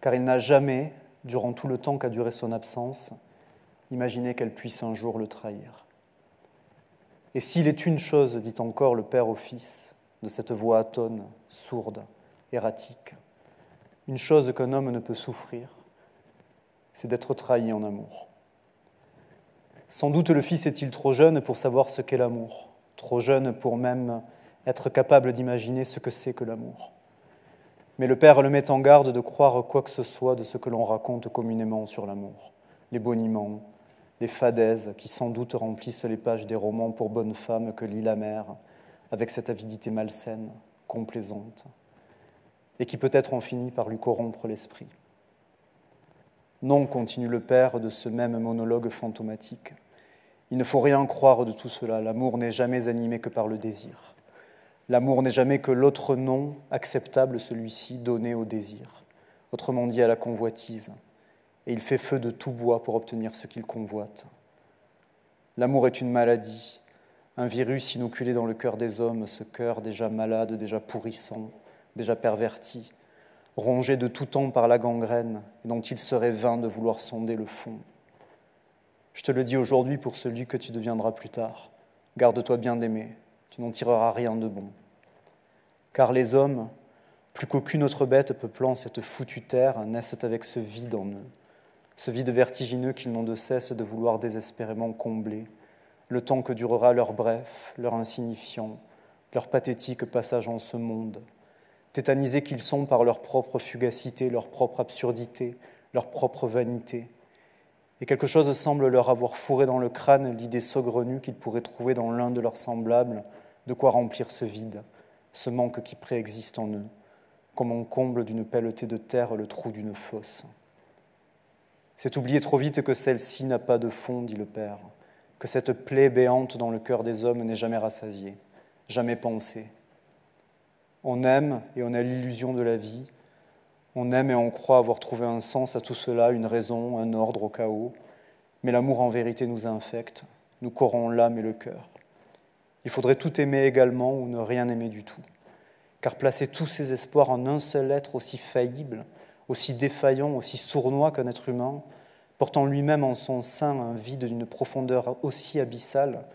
car il n'a jamais, durant tout le temps qu'a duré son absence, imaginé qu'elle puisse un jour le trahir. Et s'il est une chose, dit encore le père au fils, de cette voix atone, sourde, erratique, une chose qu'un homme ne peut souffrir, c'est d'être trahi en amour. Sans doute le fils est-il trop jeune pour savoir ce qu'est l'amour, trop jeune pour même être capable d'imaginer ce que c'est que l'amour. Mais le père le met en garde de croire quoi que ce soit de ce que l'on raconte communément sur l'amour, les boniments, les fadaises qui sans doute remplissent les pages des romans pour bonnes femmes que lit la mère, avec cette avidité malsaine, complaisante, et qui peut-être ont fini par lui corrompre l'esprit. Non, continue le père de ce même monologue fantomatique, il ne faut rien croire de tout cela, l'amour n'est jamais animé que par le désir. L'amour n'est jamais que l'autre nom acceptable, celui-ci, donné au désir, autrement dit à la convoitise, et il fait feu de tout bois pour obtenir ce qu'il convoite. L'amour est une maladie, un virus inoculé dans le cœur des hommes, ce cœur déjà malade, déjà pourrissant, déjà perverti, rongé de tout temps par la gangrène, et dont il serait vain de vouloir sonder le fond. Je te le dis aujourd'hui pour celui que tu deviendras plus tard. Garde-toi bien d'aimer, tu n'en tireras rien de bon. Car les hommes, plus qu'aucune autre bête peuplant cette foutue terre, naissent avec ce vide en eux, ce vide vertigineux qu'ils n'ont de cesse de vouloir désespérément combler, le temps que durera leur bref, leur insignifiant, leur pathétique passage en ce monde, tétanisés qu'ils sont par leur propre fugacité, leur propre absurdité, leur propre vanité. Et quelque chose semble leur avoir fourré dans le crâne l'idée saugrenue qu'ils pourraient trouver dans l'un de leurs semblables de quoi remplir ce vide, ce manque qui préexiste en eux, comme on comble d'une pelletée de terre le trou d'une fosse. C'est oublier trop vite que celle-ci n'a pas de fond, dit le Père, que cette plaie béante dans le cœur des hommes n'est jamais rassasiée, jamais pensée. On aime et on a l'illusion de la vie, on aime et on croit avoir trouvé un sens à tout cela, une raison, un ordre au chaos, mais l'amour en vérité nous infecte, nous corrompt l'âme et le cœur. Il faudrait tout aimer également ou ne rien aimer du tout, car placer tous ses espoirs en un seul être aussi faillible, aussi défaillant, aussi sournois qu'un être humain, portant lui-même en son sein un vide d'une profondeur aussi abyssale,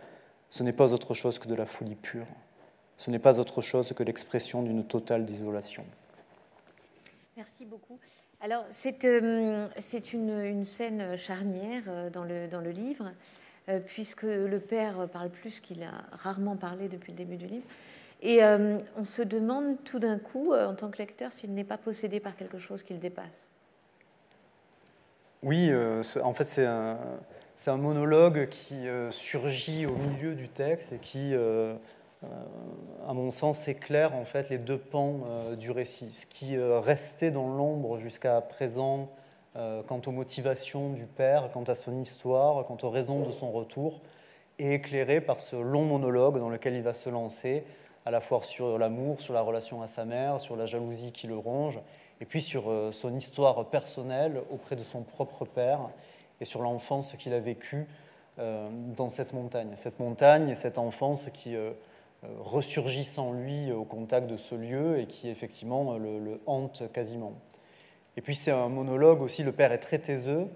ce n'est pas autre chose que de la folie pure. Ce n'est pas autre chose que l'expression d'une totale désolation. Merci beaucoup. Alors, c'est une scène charnière dans le livre, puisque le père parle plus qu'il a rarement parlé depuis le début du livre. Et on se demande tout d'un coup, en tant que lecteur, s'il n'est pas possédé par quelque chose qui le dépasse. Oui, en fait, c'est un monologue qui surgit au milieu du texte et qui, à mon sens, éclaire en fait les deux pans du récit. Ce qui restait dans l'ombre jusqu'à présent quant aux motivations du père, quant à son histoire, quant aux raisons de son retour, est éclairé par ce long monologue dans lequel il va se lancer, à la fois sur l'amour, sur la relation à sa mère, sur la jalousie qui le ronge, et puis sur son histoire personnelle auprès de son propre père et sur l'enfance qu'il a vécue dans cette montagne et cette enfance qui ressurgissent en lui au contact de ce lieu et qui effectivement le hante quasiment. Et puis c'est un monologue aussi, le père est très taiseux,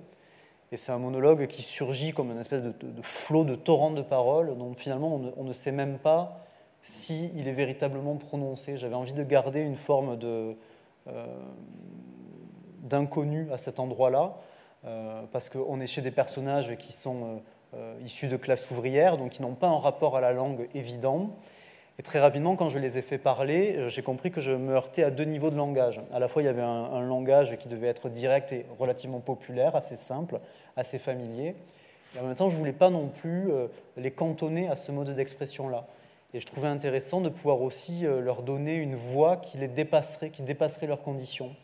et c'est un monologue qui surgit comme une espèce de flot, de torrent de paroles dont finalement on ne sait même pas s'il est véritablement prononcé. J'avais envie de garder une forme d'inconnu à cet endroit-là, parce qu'on est chez des personnages qui sont issus de classes ouvrières, donc qui n'ont pas un rapport à la langue évident. Et très rapidement, quand je les ai fait parler, j'ai compris que je me heurtais à deux niveaux de langage. À la fois, il y avait un langage qui devait être direct et relativement populaire, assez simple, assez familier. Et en même temps, je ne voulais pas non plus les cantonner à ce mode d'expression-là. Et je trouvais intéressant de pouvoir aussi leur donner une voix qui les dépasserait, qui dépasserait leurs conditions.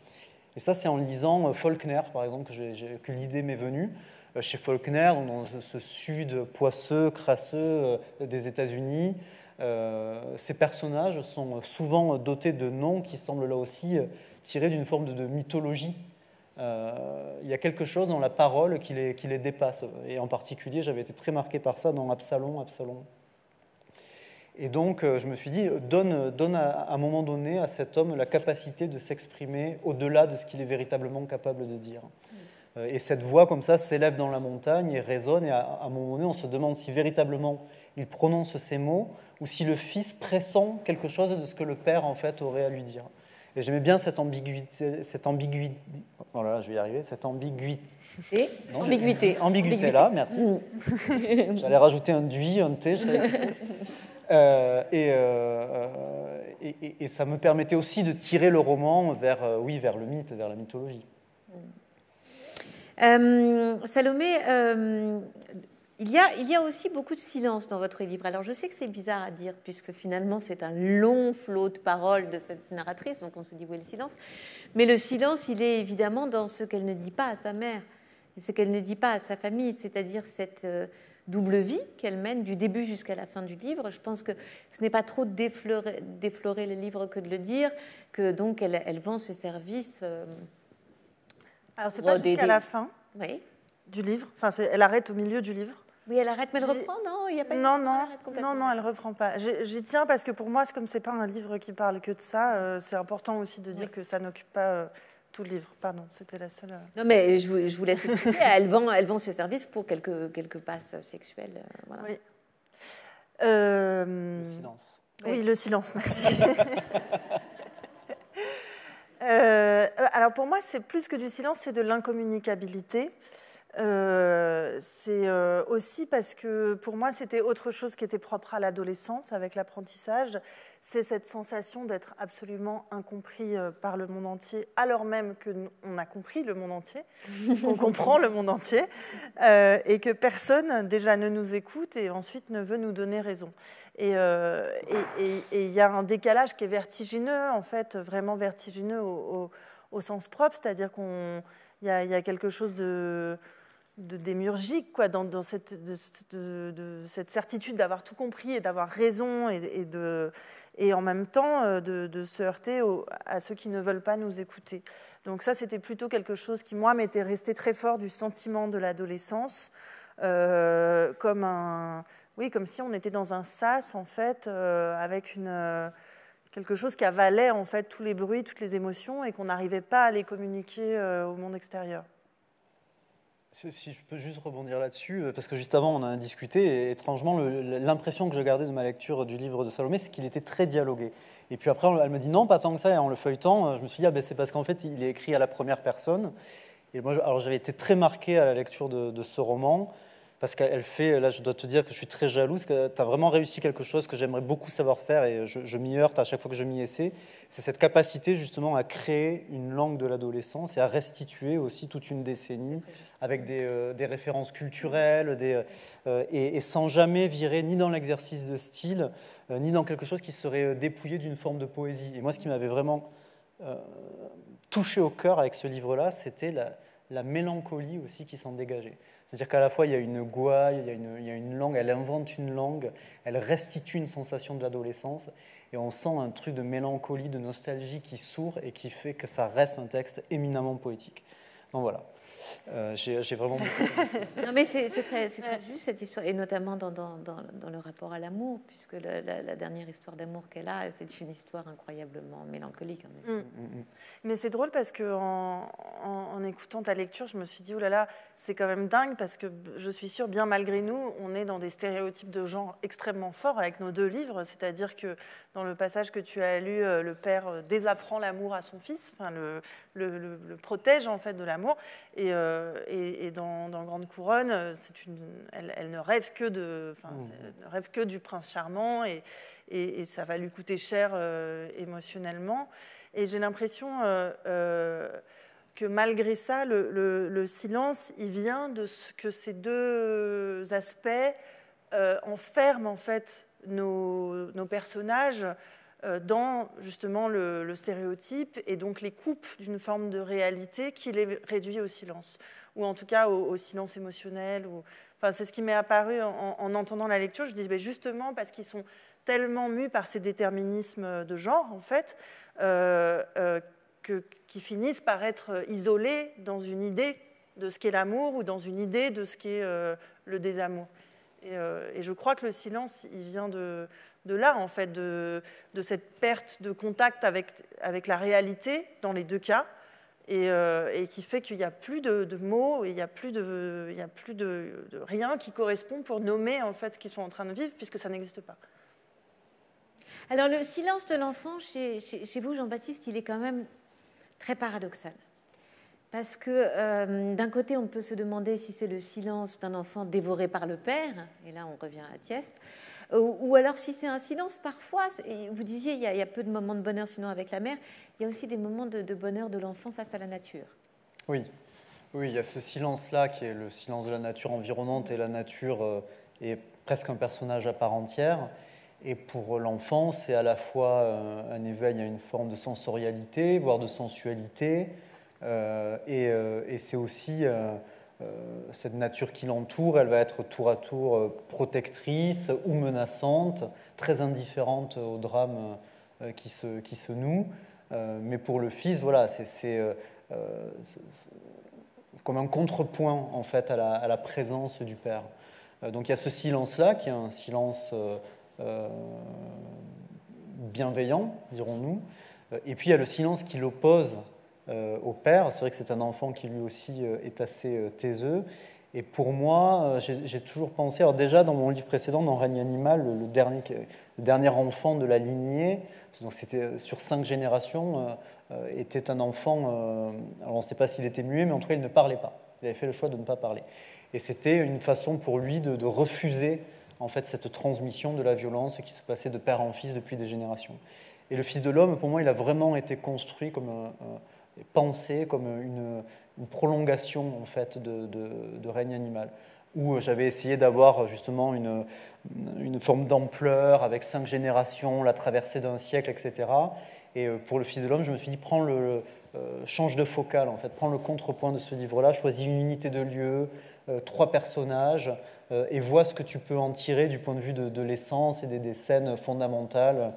Et ça, c'est en lisant Faulkner, par exemple, que l'idée m'est venue. Chez Faulkner, dans ce sud poisseux, crasseux des États-Unis, ces personnages sont souvent dotés de noms qui semblent là aussi tirés d'une forme de mythologie. Il y a quelque chose dans la parole qui les dépasse. Et en particulier, j'avais été très marqué par ça dans Absalom. Et donc, je me suis dit, donne à un moment donné à cet homme la capacité de s'exprimer au-delà de ce qu'il est véritablement capable de dire. Et cette voix, comme ça, s'élève dans la montagne et résonne. Et à un moment donné, on se demande si véritablement il prononce ces mots ou si le fils pressent quelque chose de ce que le père, en fait, aurait à lui dire. Et j'aimais bien cette ambiguïté. Oh là là, je vais y arriver. Cette ambiguïté. Ambiguïté là, merci. J'allais rajouter un dui, un t. Et ça me permettait aussi de tirer le roman vers le mythe, vers la mythologie. Salomé, il y a aussi beaucoup de silence dans votre livre. Alors je sais que c'est bizarre à dire, puisque finalement c'est un long flot de paroles de cette narratrice, donc on se dit où est le silence. Mais le silence, il est évidemment dans ce qu'elle ne dit pas à sa mère, ce qu'elle ne dit pas à sa famille, c'est-à-dire cette double vie qu'elle mène du début jusqu'à la fin du livre. Je pense que ce n'est pas trop déflorer le livre que de le dire, que donc elle vend ses services. Alors, c'est pas jusqu'à la fin du livre. Enfin, elle arrête au milieu du livre. Oui, elle arrête, mais elle reprend, non? Il y a pas non, elle reprend pas. J'y tiens parce que pour moi, comme c'est pas un livre qui parle que de ça, c'est important aussi de dire que ça n'occupe pas tout le livre. Pardon, c'était la seule. Non, mais je vous laisse expliquer. Elle vend ses services pour quelques passes sexuelles. Voilà. Oui. Le silence. Oui, le silence, merci. Alors pour moi, c'est plus que du silence, c'est de l'incommunicabilité. C'est aussi parce que pour moi, c'était autre chose qui était propre à l'adolescence avec l'apprentissage. C'est cette sensation d'être absolument incompris par le monde entier, alors même qu'on a compris le monde entier, qu'on comprend le monde entier, et que personne déjà ne nous écoute et ensuite ne veut nous donner raison. Et il y a un décalage qui est vertigineux, en fait, vraiment vertigineux au sens propre, c'est-à-dire qu'il y a quelque chose de démiurgique, quoi, dans cette certitude d'avoir tout compris et d'avoir raison et en même temps de se heurter à ceux qui ne veulent pas nous écouter. Donc ça, c'était plutôt quelque chose qui, moi, m'était resté très fort du sentiment de l'adolescence, comme si on était dans un sas, en fait, avec quelque chose qui avalait, en fait, tous les bruits, toutes les émotions et qu'on n'arrivait pas à les communiquer au monde extérieur. Si je peux juste rebondir là-dessus, parce que juste avant on en a discuté, et étrangement l'impression que je gardais de ma lecture du livre de Salomé, c'est qu'il était très dialogué. Et puis après elle me dit non, pas tant que ça, et en le feuilletant, je me suis dit c'est parce qu'en fait il est écrit à la première personne. Et moi, alors j'avais été très marqué à la lecture de ce roman, parce qu'elle fait, là je dois te dire que je suis très jalouse, que tu as vraiment réussi quelque chose que j'aimerais beaucoup savoir faire, et je m'y heurte à chaque fois que je m'y essaie. C'est cette capacité justement à créer une langue de l'adolescence et à restituer aussi toute une décennie avec des références culturelles, et sans jamais virer ni dans l'exercice de style, ni dans quelque chose qui serait dépouillé d'une forme de poésie. Et moi, ce qui m'avait vraiment touché au cœur avec ce livre-là, c'était la mélancolie aussi qui s'en dégageait. C'est-à-dire qu'à la fois, il y a une gouaille, il y a une langue, elle invente une langue, elle restitue une sensation de l'adolescence, et on sent un truc de mélancolie, de nostalgie qui sourd et qui fait que ça reste un texte éminemment poétique. Donc voilà. J'ai vraiment beaucoup. Non, mais c'est très juste cette histoire, et notamment dans le rapport à l'amour, puisque la dernière histoire d'amour qu'elle a, c'est une histoire incroyablement mélancolique. Mais c'est drôle parce que en écoutant ta lecture, je me suis dit oh là là, c'est quand même dingue parce que je suis sûre, bien malgré nous, on est dans des stéréotypes de genre extrêmement forts avec nos deux livres, c'est-à-dire que dans le passage que tu as lu, le père désapprend l'amour à son fils, enfin le protège en fait de l'amour, et dans Grande Couronne, elle ne rêve que ne rêve que du prince charmant, et ça va lui coûter cher émotionnellement. Et j'ai l'impression que malgré ça, le silence, il vient de ce que ces deux aspects enferment en fait nos personnages dans justement le stéréotype, et donc les coupent d'une forme de réalité qui les réduit au silence, ou en tout cas au silence émotionnel. Enfin, c'est ce qui m'est apparu en entendant la lecture. Je dis justement parce qu'ils sont tellement mus par ces déterminismes de genre, en fait, qui finissent par être isolés dans une idée de ce qu'est l'amour ou dans une idée de ce qu'est le désamour. Et je crois que le silence, il vient de là, en fait, de cette perte de contact avec la réalité dans les deux cas, et qui fait qu'il n'y a plus de mots, et il n'y a plus de rien qui correspond pour nommer en fait ce qu'ils sont en train de vivre, puisque ça n'existe pas. Alors le silence de l'enfant, chez vous, Jean-Baptiste, il est quand même très paradoxal. Parce que d'un côté, on peut se demander si c'est le silence d'un enfant dévoré par le père, et là on revient à Thieste, ou alors si c'est un silence parfois, vous disiez il y a peu de moments de bonheur sinon avec la mère, il y a aussi des moments de bonheur de l'enfant face à la nature. Oui, il y a ce silence-là qui est le silence de la nature environnante, et la nature est presque un personnage à part entière. Et pour l'enfant, c'est à la fois un éveil à une forme de sensorialité, voire de sensualité, et c'est aussi cette nature qui l'entoure, elle va être tour à tour protectrice ou menaçante, très indifférente au drame qui se noue. Mais pour le fils, voilà, c'est comme un contrepoint en fait à la présence du père. Donc il y a ce silence-là qui est un silence bienveillant, dirons-nous. Et puis il y a le silence qui l'oppose au père. C'est vrai que c'est un enfant qui lui aussi est assez taiseux. Et pour moi, j'ai toujours pensé, alors déjà dans mon livre précédent, dans Règne animal, le dernier enfant de la lignée, donc c'était sur 5 générations, était un enfant, alors on ne sait pas s'il était muet, mais en tout cas il ne parlait pas. Il avait fait le choix de ne pas parler. Et c'était une façon pour lui de refuser en fait cette transmission de la violence qui se passait de père en fils depuis des générations. Et le Fils de l'homme, pour moi, il a vraiment été construit pensé comme une prolongation en fait de Règne animal, où j'avais essayé d'avoir justement une forme d'ampleur avec 5 générations, la traversée d'un siècle, etc. Et pour le Fils de l'homme, je me suis dit, change de focale, en fait, prends le contrepoint de ce livre-là, choisis une unité de lieu, 3 personnages, et vois ce que tu peux en tirer du point de vue de l'essence et des scènes fondamentales.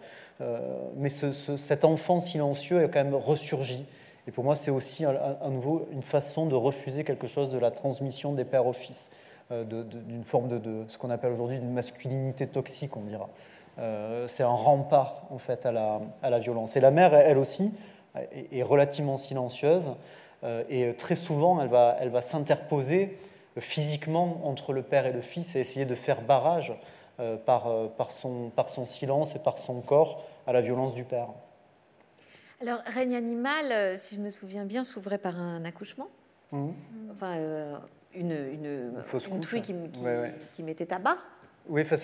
Mais cet enfant silencieux est quand même ressurgi. Et pour moi, c'est aussi à nouveau une façon de refuser quelque chose de la transmission des pères aux fils, d'une forme de ce qu'on appelle aujourd'hui une masculinité toxique, on dira. C'est un rempart en fait à la violence. Et la mère, elle aussi, est relativement silencieuse, et très souvent, elle va s'interposer physiquement entre le père et le fils et essayer de faire barrage par son silence et par son corps à la violence du père. Alors, Règne animal, si je me souviens bien, s'ouvrait par un accouchement. Enfin, une fausse couche. truie qui mettait à bas. Oui, enfin,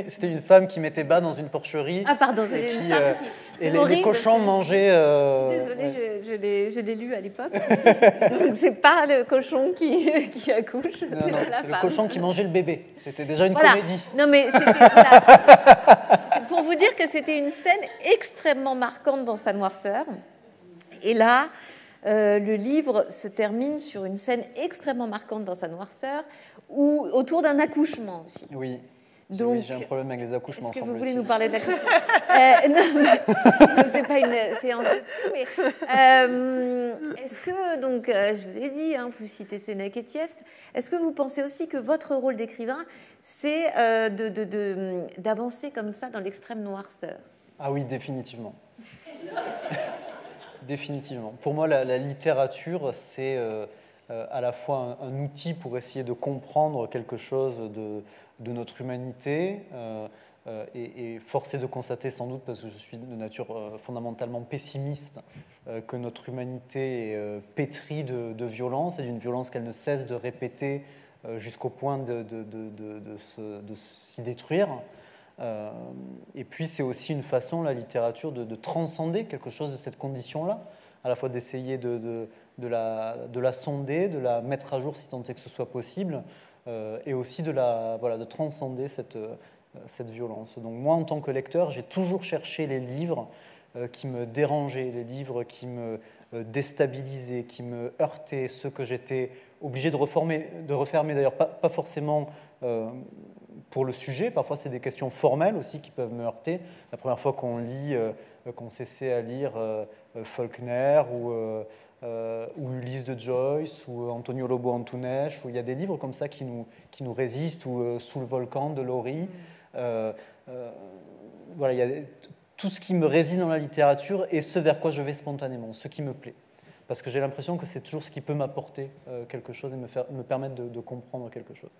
c'était une femme qui mettait bas dans une porcherie. Ah pardon, c'était une femme qui... Et les cochons mangeaient... Désolée, je l'ai lu à l'époque. Donc c'est pas le cochon qui accouche, c'est la femme. Le cochon qui mangeait le bébé. C'était déjà une comédie. Non mais pour vous dire que c'était une scène extrêmement marquante dans sa noirceur. Et là, le livre se termine sur une scène extrêmement marquante dans sa noirceur, autour d'un accouchement aussi. Oui. Donc, oui, j'ai un problème avec les accouchements. Est-ce que vous voulez nous parler d'accouchement c'est pas une séance de tout, mais est-ce que, donc, je l'ai dit, vous citez Sénèque et Thieste, est-ce que vous pensez aussi que votre rôle d'écrivain, c'est d'avancer comme ça dans l'extrême noirceur? Ah oui, définitivement. Définitivement. Pour moi, la littérature, c'est à la fois un outil pour essayer de comprendre quelque chose de notre humanité, et force est de constater, sans doute parce que je suis de nature fondamentalement pessimiste, que notre humanité est pétrie de violence, et d'une violence qu'elle ne cesse de répéter jusqu'au point de s'y détruire. Et puis c'est aussi une façon, la littérature, de transcender quelque chose de cette condition-là, à la fois d'essayer de la sonder, de la mettre à jour si tant est que ce soit possible, et aussi de transcender cette violence. Donc moi, en tant que lecteur, j'ai toujours cherché les livres qui me dérangeaient, les livres qui me déstabilisaient, qui me heurtaient, ceux que j'étais obligé de refaire, mais d'ailleurs pas forcément pour le sujet. Parfois, c'est des questions formelles aussi qui peuvent me heurter. La première fois qu'on s'essaie à lire Faulkner ou Ulysse de Joyce, ou Antonio Lobo Antunes, où il y a des livres comme ça qui nous résistent, ou Sous le volcan de Laurie. Voilà, il y a tout ce qui me résiste dans la littérature et ce vers quoi je vais spontanément, ce qui me plaît. Parce que j'ai l'impression que c'est toujours ce qui peut m'apporter quelque chose et me permettre de comprendre quelque chose.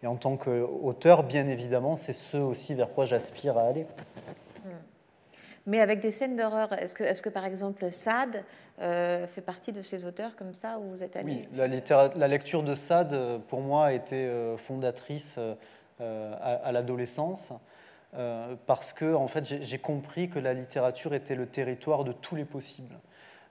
Et en tant qu'auteur, bien évidemment, c'est ce aussi vers quoi j'aspire à aller. Mais avec des scènes d'horreur, est-ce que par exemple Sade fait partie de ces auteurs comme ça où vous êtes allé? Oui, la lecture de Sade, pour moi, a été fondatrice à l'adolescence, parce que en fait, j'ai compris que la littérature était le territoire de tous les possibles,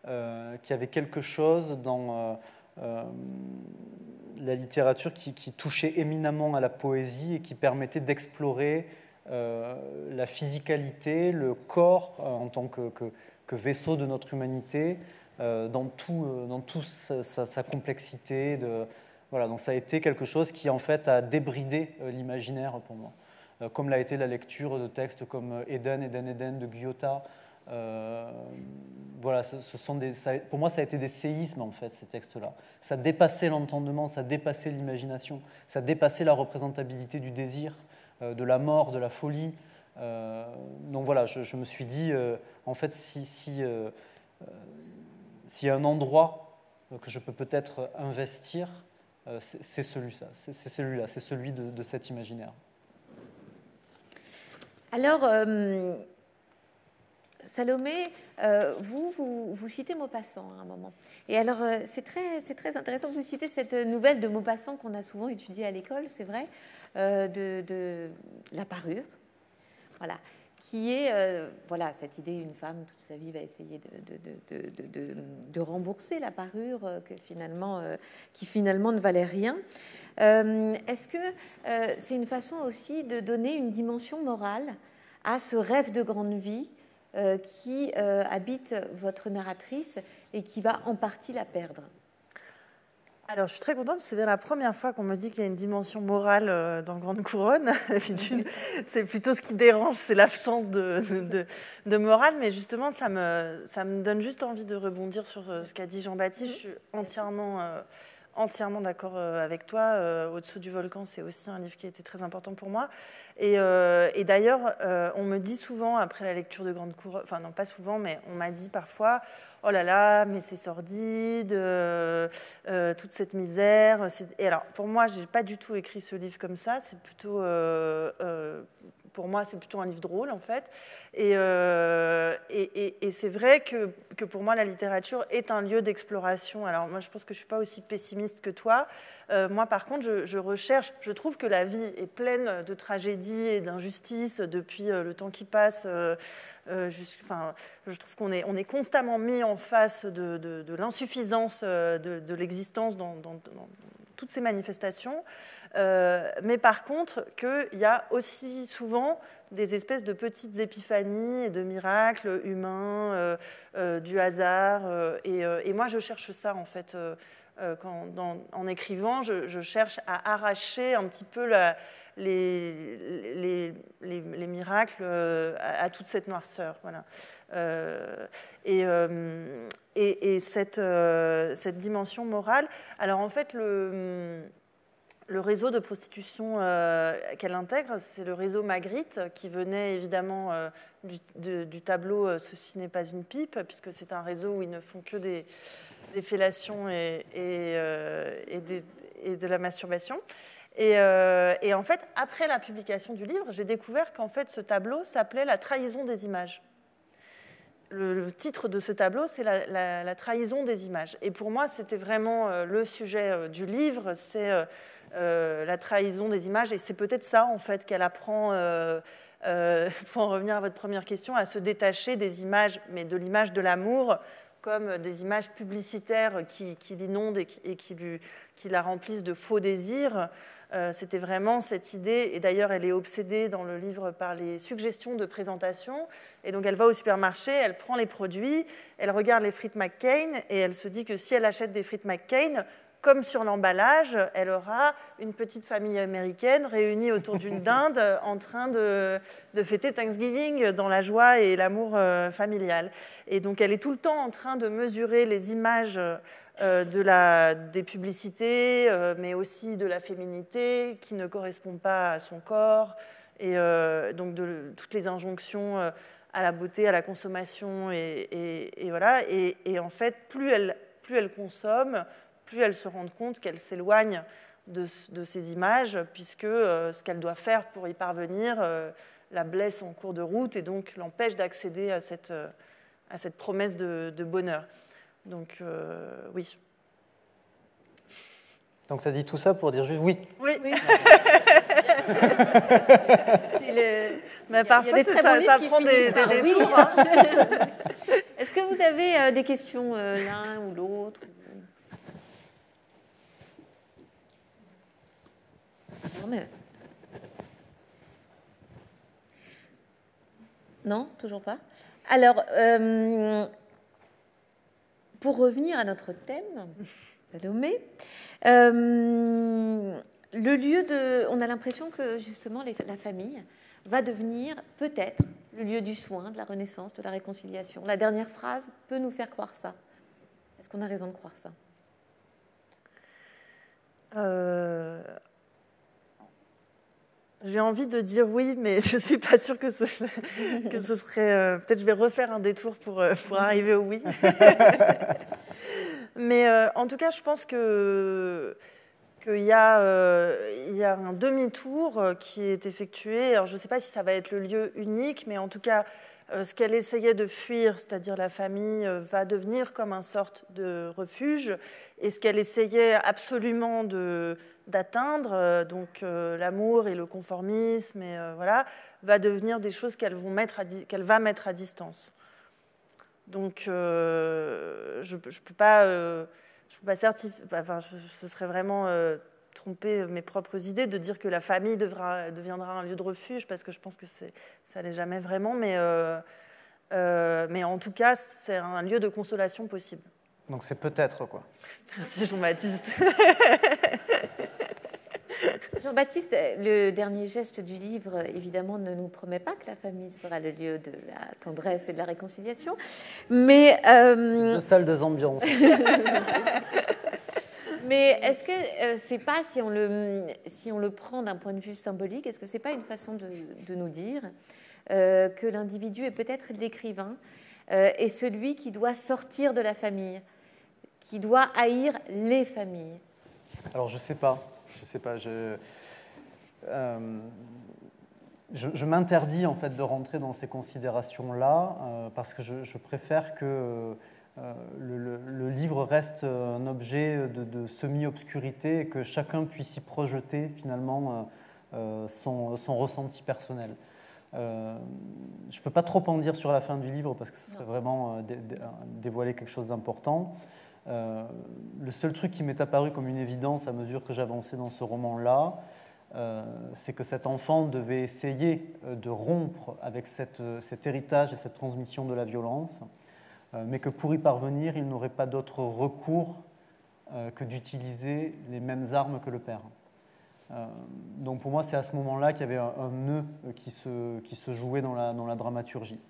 qu'il y avait quelque chose dans la littérature qui touchait éminemment à la poésie et qui permettait d'explorer la physicalité, le corps en tant que vaisseau de notre humanité, dans toute sa complexité. Voilà, donc ça a été quelque chose qui en fait a débridé l'imaginaire pour moi, comme l'a été la lecture de textes comme Eden, Eden, Eden de Guyotat. Voilà, pour moi, ça a été des séismes, en fait, ces textes-là. Ça dépassait l'entendement, ça dépassait l'imagination, ça dépassait la représentabilité du désir, de la mort, de la folie. Donc voilà, je me suis dit, en fait, s'il y a un endroit que je peux peut-être investir, c'est celui-là, c'est celui de cet imaginaire. Alors, Salomé, vous citez Maupassant à un moment. Et alors, c'est très intéressant que vous citez cette nouvelle de Maupassant qu'on a souvent étudiée à l'école, c'est vrai, de la parure, voilà, qui est, voilà, cette idée, une femme toute sa vie va essayer de rembourser la parure qui finalement ne valait rien. Est-ce que c'est une façon aussi de donner une dimension morale à ce rêve de grande vie qui habite votre narratrice et qui va en partie la perdre? Alors, je suis très contente, c'est bien la première fois qu'on me dit qu'il y a une dimension morale dans Grande Couronne. C'est plutôt ce qui dérange, c'est l'absence de morale, mais justement, ça me donne juste envie de rebondir sur ce qu'a dit Jean-Baptiste. Je suis entièrement d'accord avec toi. Au-dessous du volcan, c'est aussi un livre qui a été très important pour moi. Et d'ailleurs, on me dit souvent, après la lecture de Grande Couronne, enfin non, pas souvent, mais on m'a dit parfois, oh là là, mais c'est sordide, toute cette misère. Et alors, pour moi, je n'ai pas du tout écrit ce livre comme ça. C'est plutôt... pour moi, c'est plutôt un livre drôle, en fait. Et c'est vrai que pour moi, la littérature est un lieu d'exploration. Alors, moi, je pense que je ne suis pas aussi pessimiste que toi. Moi, par contre, je trouve que la vie est pleine de tragédies et d'injustices depuis le temps qui passe. Je trouve qu'on est constamment mis en face de l'insuffisance de l'existence dans toutes ces manifestations. Mais par contre, qu'il y a aussi souvent des espèces de petites épiphanies et de miracles humains, du hasard. Et moi, je cherche ça, en fait. En écrivant, je cherche à arracher un petit peu les miracles à toute cette noirceur. Voilà. Et cette dimension morale, alors en fait, le réseau de prostitution qu'elle intègre, c'est le réseau Magritte, qui venait évidemment du tableau « Ceci n'est pas une pipe », puisque c'est un réseau où ils ne font que des fellations et de la masturbation. Et en fait, après la publication du livre, j'ai découvert qu'en fait, ce tableau s'appelait « La trahison des images ». Le titre de ce tableau, c'est la trahison des images. Et pour moi, c'était vraiment le sujet du livre, c'est la trahison des images. Et c'est peut-être ça, en fait, qu'elle apprend, pour en revenir à votre première question, à se détacher des images, mais de l'image de l'amour, comme des images publicitaires qui l'inondent et qui la remplissent de faux désirs. C'était vraiment cette idée, et d'ailleurs elle est obsédée dans le livre par les suggestions de présentation, et donc elle va au supermarché, elle prend les produits, elle regarde les frites McCain, et elle se dit que si elle achète des frites McCain, comme sur l'emballage, elle aura une petite famille américaine réunie autour d'une dinde en train de fêter Thanksgiving dans la joie et l'amour familial. Et donc elle est tout le temps en train de mesurer les images des publicités, mais aussi de la féminité qui ne correspond pas à son corps, et donc de toutes les injonctions à la beauté, à la consommation, et voilà. Et en fait, plus elle consomme, plus elle se rend compte qu'elle s'éloigne de ces images, puisque ce qu'elle doit faire pour y parvenir la blesse en cours de route et donc l'empêche d'accéder à cette promesse de bonheur. Donc, oui. Donc, tu as dit tout ça pour dire juste oui. Oui. Mais parfois, ça prend des détours. Hein. Est-ce que vous avez des questions l'un ou l'autre? Non, toujours pas. Alors, pour revenir à notre thème, Salomé, le lieu on a l'impression que justement la famille va devenir peut-être le lieu du soin, de la renaissance, de la réconciliation. La dernière phrase peut nous faire croire ça. Est-ce qu'on a raison de croire ça? J'ai envie de dire oui, mais je ne suis pas sûre que ce serait... peut-être je vais refaire un détour pour arriver au oui. Mais en tout cas, je pense qu'il y a un demi-tour qui est effectué. Alors, je ne sais pas si ça va être le lieu unique, mais en tout cas, ce qu'elle essayait de fuir, c'est-à-dire la famille, va devenir comme une sorte de refuge. Et ce qu'elle essayait absolument d'atteindre, donc l'amour et le conformisme, et, voilà, va devenir des choses qu'elle va mettre à distance. Donc, je peux pas certifier. Enfin, ce serait vraiment tromper mes propres idées de dire que la famille deviendra un lieu de refuge, parce que je pense que ça l'est jamais vraiment. Mais en tout cas, c'est un lieu de consolation possible. Donc c'est peut-être, quoi. Merci Jean-Baptiste. Jean-Baptiste, le dernier geste du livre, évidemment, ne nous promet pas que la famille sera le lieu de la tendresse et de la réconciliation, mais... C'est deux salles, deux ambiances. Mais est-ce que c'est pas, si on le prend d'un point de vue symbolique, est-ce que c'est pas une façon de nous dire que l'individu est peut-être l'écrivain et celui qui doit sortir de la famille, qui doit haïr les familles? Alors, je sais pas. Je m'interdis en fait de rentrer dans ces considérations-là parce que je préfère que le livre reste un objet de semi-obscurité et que chacun puisse y projeter finalement son ressenti personnel. Je ne peux pas trop en dire sur la fin du livre parce que ce serait vraiment dévoiler quelque chose d'important. Le seul truc qui m'est apparu comme une évidence à mesure que j'avançais dans ce roman-là, c'est que cet enfant devait essayer de rompre avec cet héritage et cette transmission de la violence, mais que pour y parvenir, il n'aurait pas d'autre recours que d'utiliser les mêmes armes que le père. Donc pour moi, c'est à ce moment-là qu'il y avait un nœud qui se jouait dans la dramaturgie.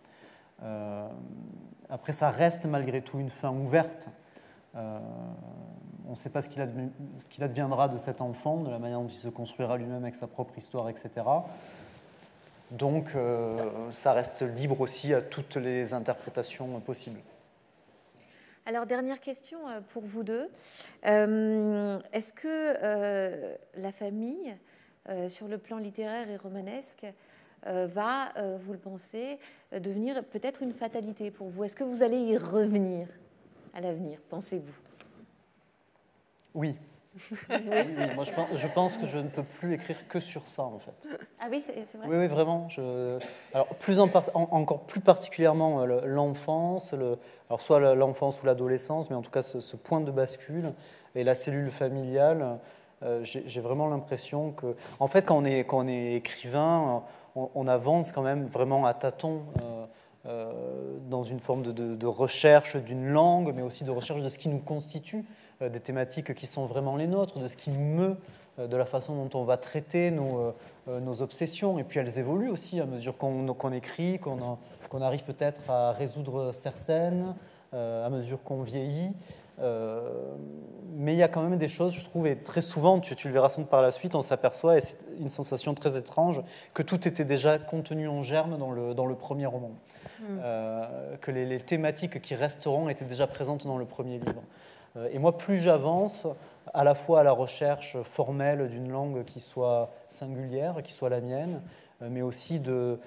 Après, ça reste malgré tout une fin ouverte. On ne sait pas ce qu'il adviendra de cet enfant, de la manière dont il se construira lui-même avec sa propre histoire, etc. Donc, ça reste libre aussi à toutes les interprétations possibles. Alors, dernière question pour vous deux. Est-ce que la famille, sur le plan littéraire et romanesque, va, vous le pensez, devenir peut-être une fatalité pour vous? Est-ce que vous allez y revenir à l'avenir, pensez-vous? Oui. Oui, moi je pense que je ne peux plus écrire que sur ça en fait. Ah oui, c'est vrai. Oui, vraiment. Alors encore plus particulièrement l'enfance, alors soit l'enfance ou l'adolescence, mais en tout cas ce point de bascule et la cellule familiale. J'ai vraiment l'impression que, en fait, quand on est écrivain, on avance quand même vraiment à tâtons. Dans une forme de recherche d'une langue, mais aussi de recherche de ce qui nous constitue, des thématiques qui sont vraiment les nôtres, de ce qui nous meut, de la façon dont on va traiter nos obsessions. Et puis elles évoluent aussi à mesure qu'on écrit, qu'on arrive peut-être à résoudre certaines, à mesure qu'on vieillit. Mais il y a quand même des choses, je trouve, et très souvent, tu le verras sans doute par la suite, on s'aperçoit, et c'est une sensation très étrange, que tout était déjà contenu en germe dans le premier roman. Que les thématiques qui resteront étaient déjà présentes dans le premier livre. Et moi, plus j'avance, à la fois à la recherche formelle d'une langue qui soit singulière, qui soit la mienne, mais aussi de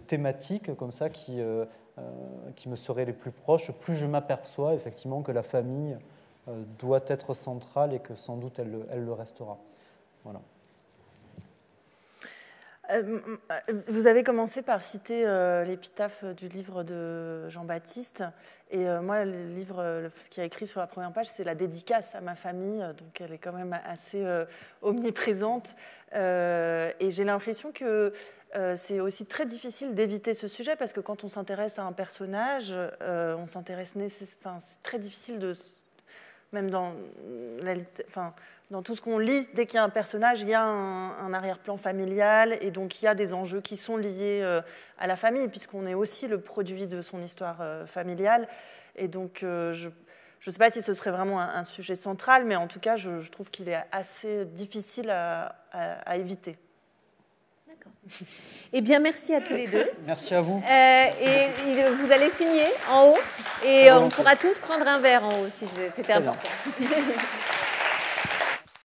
thématiques comme ça qui me seraient les plus proches, plus je m'aperçois effectivement que la famille doit être centrale et que sans doute elle le restera. Voilà. Vous avez commencé par citer l'épitaphe du livre de Jean-Baptiste. Et moi, le livre, ce qu'il y a écrit sur la première page, c'est la dédicace à ma famille. Donc, elle est quand même assez omniprésente. Et j'ai l'impression que c'est aussi très difficile d'éviter ce sujet parce que quand on s'intéresse à un personnage, on s'intéresse c'est très difficile de... Même dans tout ce qu'on lit, dès qu'il y a un personnage, il y a un arrière-plan familial et donc il y a des enjeux qui sont liés à la famille puisqu'on est aussi le produit de son histoire familiale. Et donc, je ne sais pas si ce serait vraiment un sujet central, mais en tout cas, je trouve qu'il est assez difficile à éviter. D'accord. Eh bien, merci à tous les deux. Merci à vous. Et vous allez signer en haut et on pourra tous prendre un verre en haut si c'était important.